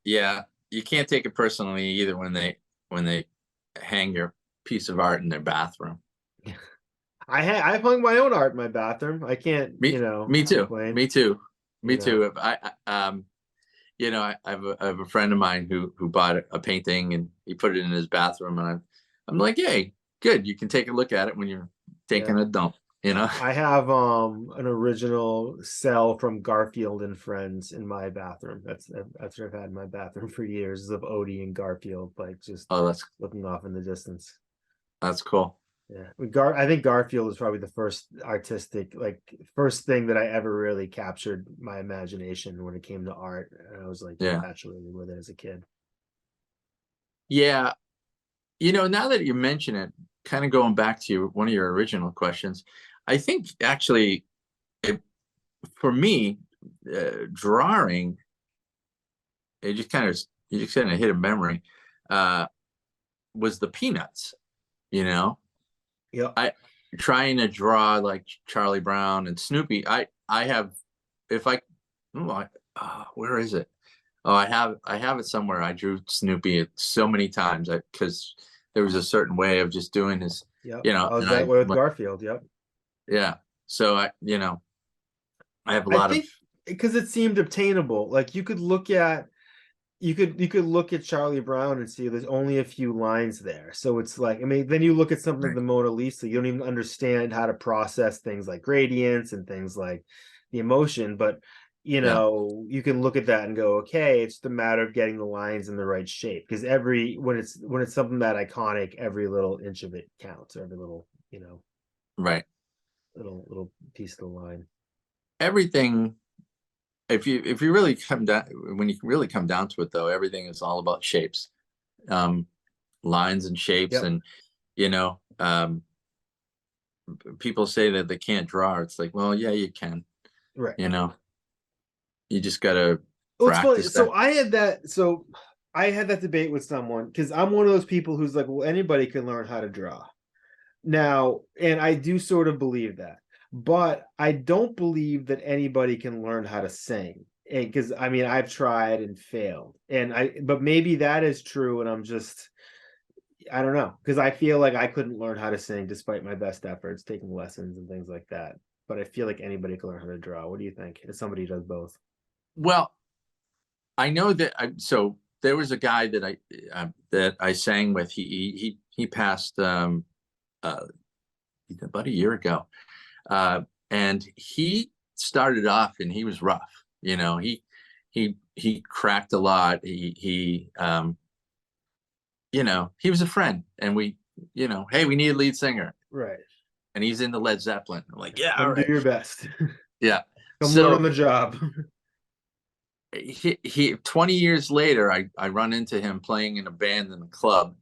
Yeah. You can't take it personally either when they hang your piece of art in their bathroom. I've hung my own art in my bathroom. I can't, Me too. complain. Me too. Me too. I have a friend of mine who bought a painting and he put it in his bathroom, and I'm like, hey, good, you can take a look at it when you're taking Yeah. a dump, you know. I have an original cell from Garfield and Friends in my bathroom. That's what I've had in my bathroom for years, is of Odie and Garfield, like just Oh, looking off in the distance. that's cool. Yeah. I think Garfield is probably the first artistic, like first thing that I ever really captured my imagination when it came to art. And I was like Yeah. infatuated with it as a kid. Yeah. Now that you mention it, kind of going back to one of your original questions, I think actually, for me, drawing, you just kind of hit a memory, uh, was the Peanuts. You know, Yep. I trying to draw like Charlie Brown and Snoopy. I have, if I, oh, where is it? Oh, I have it somewhere. I drew Snoopy so many times because there was a certain way of just doing his, Yep. I and was that I way with went, Garfield. Yep. yeah. So I have a I lot of, think because it seemed obtainable. Like you could look at Charlie Brown and see there's only a few lines there. So it's like, I mean, then you look at something like right. the Mona Lisa, you don't even understand how to process things like gradients and things like the emotion, but Yeah, you can look at that and go, okay, it's just a matter of getting the lines in the right shape. Because when it's something that iconic, every little inch of it counts, every little, right. little piece of the line. Everything, if you really come down, when you really come down to it, though, everything is all about shapes, um, lines and shapes, Yep. and you know, um, people say that they can't draw. It's like, well, yeah, you can. Right. You know, you just gotta Well, it's funny. practice that. So I had that debate with someone because I'm one of those people who's like, well, anybody can learn how to draw now, and I do sort of believe that, but I don't believe that anybody can learn how to sing. Because I mean, I've tried and failed, but maybe that is true, and I don't know, because I feel like I couldn't learn how to sing despite my best efforts, taking lessons and things like that. But I feel like anybody can learn how to draw. What do you think? As somebody who does both. Well, I know that. So there was a guy that I sang with. He passed uh, about a year ago, and he started off and he was rough. He cracked a lot. He was a friend, and hey, we need a lead singer, Right. and he's in the Led Zeppelin. I'm like, yeah, all Come do right, your best. yeah. Come learn on So the job. he 20 years later, I run into him playing in a band in a club,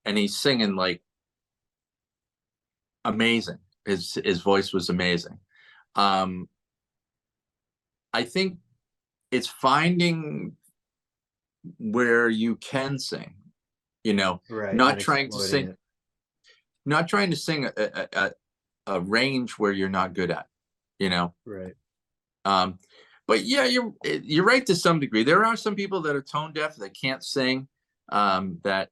and he's singing like amazing. His voice was amazing. Um, I think it's finding where you can sing, Right. not And trying to exploiting sing, it. not trying to sing a range where you're not good at, you know. Right. Um, but yeah, you're right to some degree. There are some people that are tone deaf that can't sing. That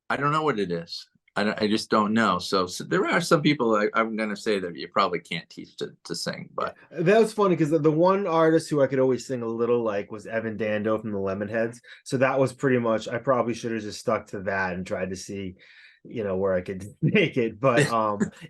I don't know what it is. I just don't know. So there are some people I'm going to say that you probably can't teach to sing, Yeah. but That was funny because the one artist who I could always sing a little like was Evan Dando from the Lemonheads. So that was pretty much, I probably should have just stuck to that and tried to see, where I could make it. But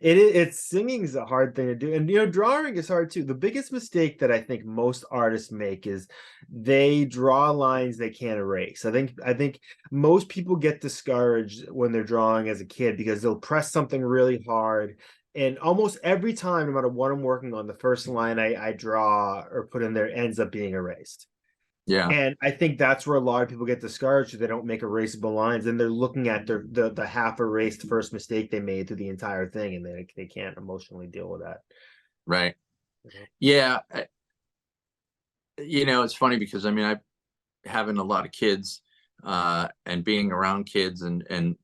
it's singing is a hard thing to do. And drawing is hard too. The biggest mistake that I think most artists make is they draw lines they can't erase. I think most people get discouraged when they're drawing as a kid because they'll press something really hard, and almost every time, no matter what I'm working on, the first line I draw or put in there ends up being erased. yeah, And I think that's where a lot of people get discouraged if they don't make erasable lines, and they're looking at the half erased first mistake they made through the entire thing, and they can't emotionally deal with that. right. You know? Yeah, it's funny because I mean, I having a lot of kids, and being around kids, and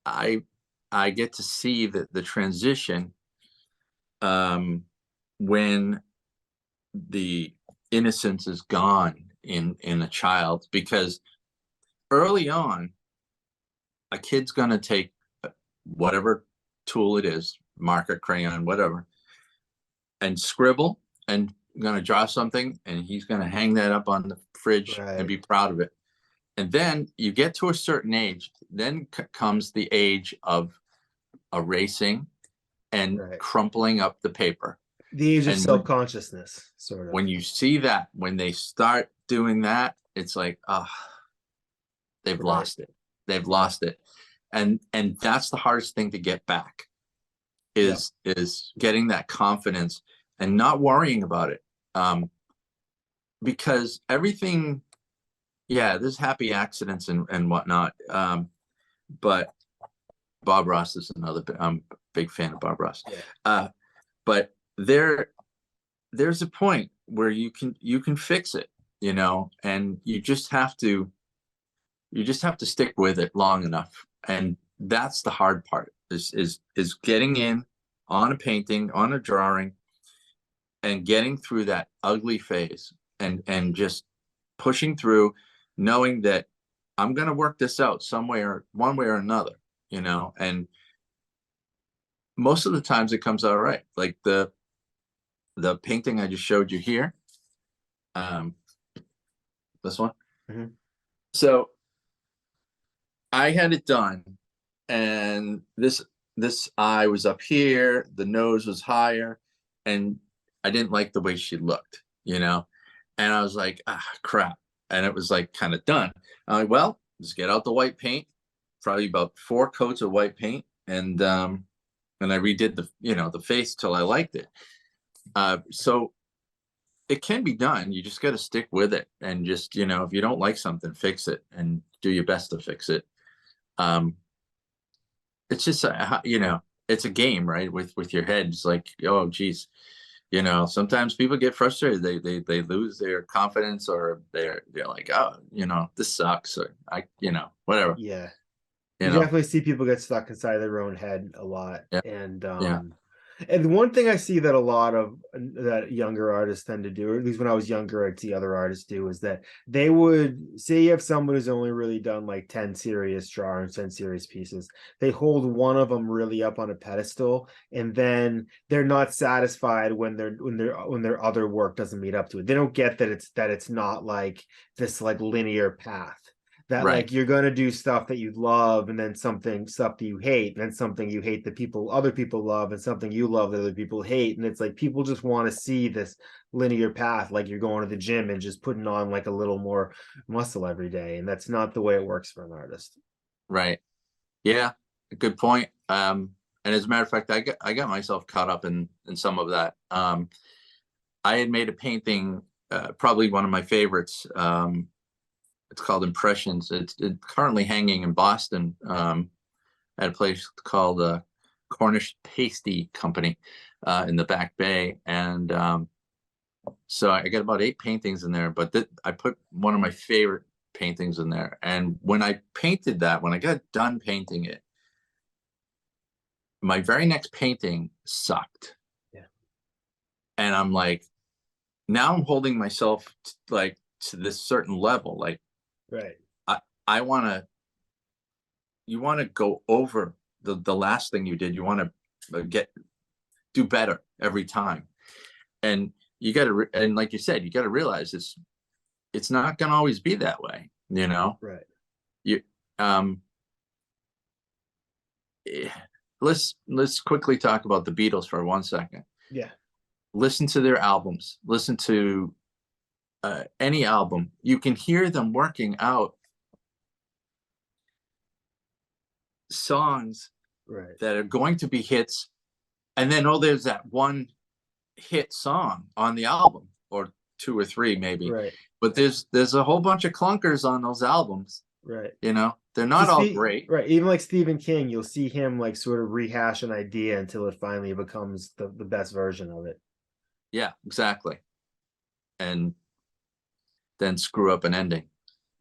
I I get to see the transition, um, when the innocence is gone in a child, because early on a kid's going to take whatever tool it is, marker, crayon, whatever, and scribble, and gonna draw something and he's gonna hang that up on the fridge and be proud of it. And then you get to a certain age, then comes the age of erasing and crumpling up the paper. The age of self-consciousness, sort of. When you see that, when they start doing that, it's like, oh, they've lost it. They've lost it. And that's the hardest thing to get back is getting that confidence and not worrying about it. Because everything, there's happy accidents and whatnot. But Bob Ross is another, I'm a big fan of Bob Ross. But there's a point where you can fix it, you know, and you just have to stick with it long enough. And that's the hard part is getting in on a painting, on a drawing, and getting through that ugly phase and just pushing through, knowing that I'm going to work this out some way or one way or another, you know. And most of the times it comes out right. Like the painting I just showed you here, this one. So I had it done, and this eye was up here, the nose was higher, and I didn't like the way she looked, you know. And I was like, crap. And it was like kind of done. I'm like, well, just get out the white paint, probably about 4 coats of white paint, and I redid the face till I liked it. So it can be done. You just got to stick with it, and just, you know, if you don't like something, fix it and do your best to fix it. It's just, you know, it's a game, right? With your head. It's like, oh, geez, you know, sometimes people get frustrated. They lose their confidence, or they're like, oh, you know, this sucks, or you know, whatever. Yeah. You definitely see people get stuck inside their own head a lot. And one thing I see that a lot of that younger artists tend to do, or at least when I was younger, I'd see other artists do, is that they would say you have someone who's only really done like 10 serious drawings, 10 serious pieces. They hold one of them really up on a pedestal, and then they're not satisfied when their other work doesn't meet up to it. They don't get that it's not like this like linear path. That like you're gonna do stuff that you love, and then stuff that you hate, and then something you hate that other people love, and something you love that other people hate. And it's like people just want to see this linear path, like you're going to the gym and just putting on like a little more muscle every day, and that's not the way it works for an artist. Right. Yeah, good point. And as a matter of fact, I got myself caught up in some of that. I had made a painting, probably one of my favorites. It's called Impressions. It's currently hanging in Boston, at a place called Cornish Pasty Company in the Back Bay. And so I got about 8 paintings in there, but I put one of my favorite paintings in there. And when I painted that, when I got done painting it, my very next painting sucked. Yeah. And I'm like, now I'm holding myself like to this certain level, like, right. You want to go over the last thing you did. You want to do better every time. And you got to, and like you said, you got to realize it's not going to always be that way, you know? Right. Let's quickly talk about the Beatles for 1 second. Yeah. Listen to their albums. Listen to any album. You can hear them working out songs that are going to be hits, and then there's that one hit song on the album, or 2 or 3 maybe. Right. But there's a whole bunch of clunkers on those albums. Right. You know, they're not all great. Right. Even like Stephen King, you'll see him like sort of rehash an idea until it finally becomes the best version of it. Yeah, exactly. And then screw up an ending.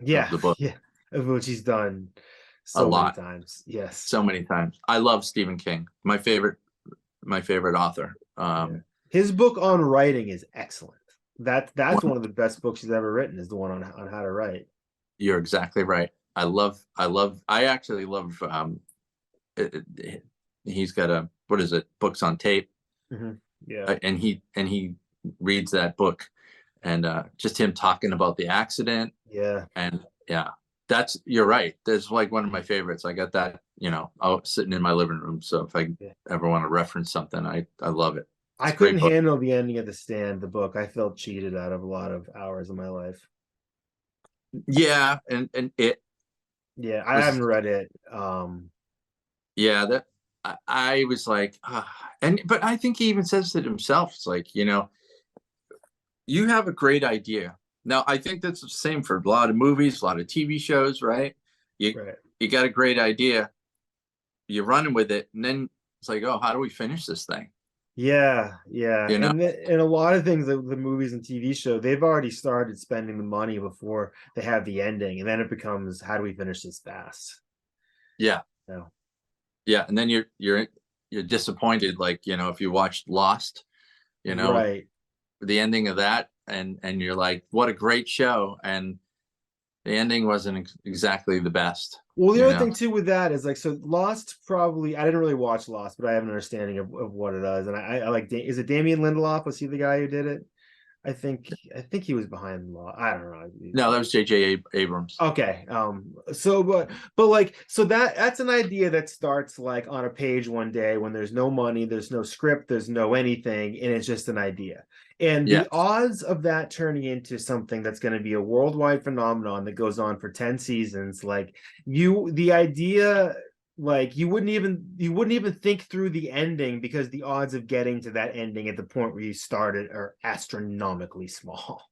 Yeah. Of the book. Yeah. Of which he's done so many times. Yes. So many times. I love Stephen King. My favorite author. His book on writing is excellent. That's one of the best books he's ever written, is the one on how to write. You're exactly right. I actually love he's got books on tape. Yeah. And he reads that book, and just him talking about the accident. Yeah. And yeah, you're right. That's like one of my favorites. I got that, sitting in my living room. So if I ever want to reference something, I love it. I couldn't handle the ending of The Stand, the book. I felt cheated out of a lot of hours of my life. Yeah, and it. Yeah, I haven't read it. Yeah, that I was like, but I think he even says it himself. It's like, you have a great idea. Now, I think that's the same for a lot of movies, a lot of TV shows, right? You got a great idea, you're running with it, and then it's like, oh, how do we finish this thing? Yeah. And a lot of things, the movies and TV show, they've already started spending the money before they have the ending, and then it becomes, how do we finish this fast? Yeah. No. Yeah, and then you're disappointed, like, if you watched Lost, right, the ending of that, and you're like, what a great show, and the ending wasn't exactly the best. Well, the other thing too with that is, like, so Lost, probably, I didn't really watch Lost, but I have an understanding of what it is, and I like, is it Damien Lindelof? Was he the guy who did it? I think he was behind Law. I don't know. No, that was J.J. Abrams. Okay. So but like, so that's an idea that starts like on a page one day when there's no money, there's no script, there's no anything, and it's just an idea. And the odds of that turning into something that's going to be a worldwide phenomenon that goes on for 10 seasons, like, the idea, like, you wouldn't even think through the ending, because the odds of getting to that ending at the point where you started are astronomically small.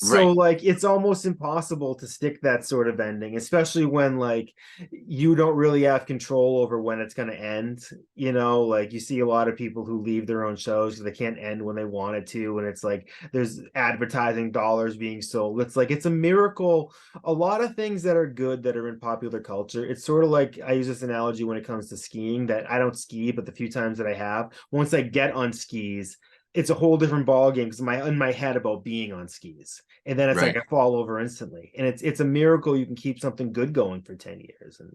So like, it's almost impossible to stick that sort of ending, especially when, like, you don't really have control over when it's going to end. Like, you see a lot of people who leave their own shows because they can't end when they wanted to, and it's like there's advertising dollars being sold. It's like, it's a miracle. A lot of things that are good that are in popular culture, it's sort of like, I use this analogy when it comes to skiing, that I don't ski, but the few times that I have, once I get on skis, it's a whole different ballgame, because in my head about being on skis, and then it's like I fall over instantly, and it's a miracle you can keep something good going for 10 years. And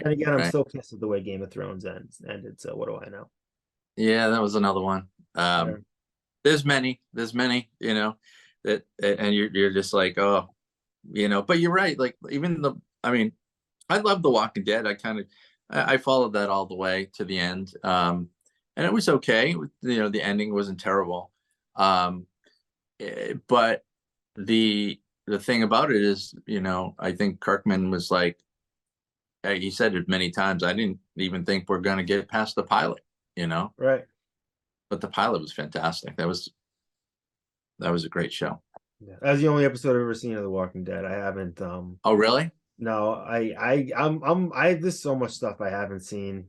again, I'm still pissed at the way Game of Thrones ended. So what do I know? Yeah, that was another one. There's many, that, and you're just like, oh, but you're right. Like, I love The Walking Dead. I followed that all the way to the end. And it was okay. The ending wasn't terrible. But the thing about it is, I think Kirkman was like, he said it many times, I didn't even think we're going to get past the pilot, Right. But the pilot was fantastic. That was a great show. Yeah. That's the only episode I've ever seen of The Walking Dead. I haven't. Oh, really? No, there's so much stuff I haven't seen.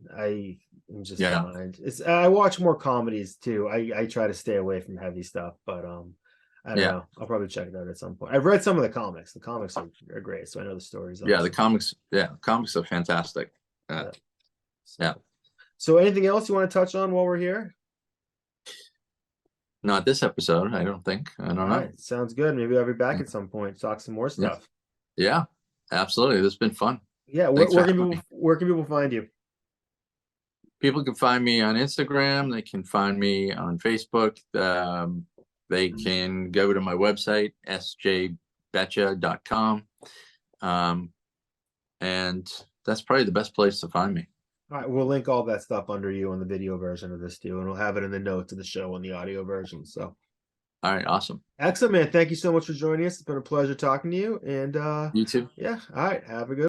I'm just behind. I watch more comedies too. I try to stay away from heavy stuff, but I don't know. I'll probably check it out at some point. I've read some of the comics. The comics are great, so I know the stories. Yeah, the comics. Yeah, comics are fantastic. So anything else you want to touch on while we're here? Not this episode, I don't think. I don't know. Right, sounds good. Maybe I'll be back at some point, talk some more stuff. Yeah, absolutely. This has been fun. Yeah, where can people find you? People can find me on Instagram. They can find me on Facebook. They can go to my website, sjbeccia.com. And that's probably the best place to find me. All right, we'll link all that stuff under you on the video version of this too, and we'll have it in the notes of the show on the audio version. So, all right, awesome. Excellent, man. Thank you so much for joining us. It's been a pleasure talking to you. And you too. Yeah. All right. Have a good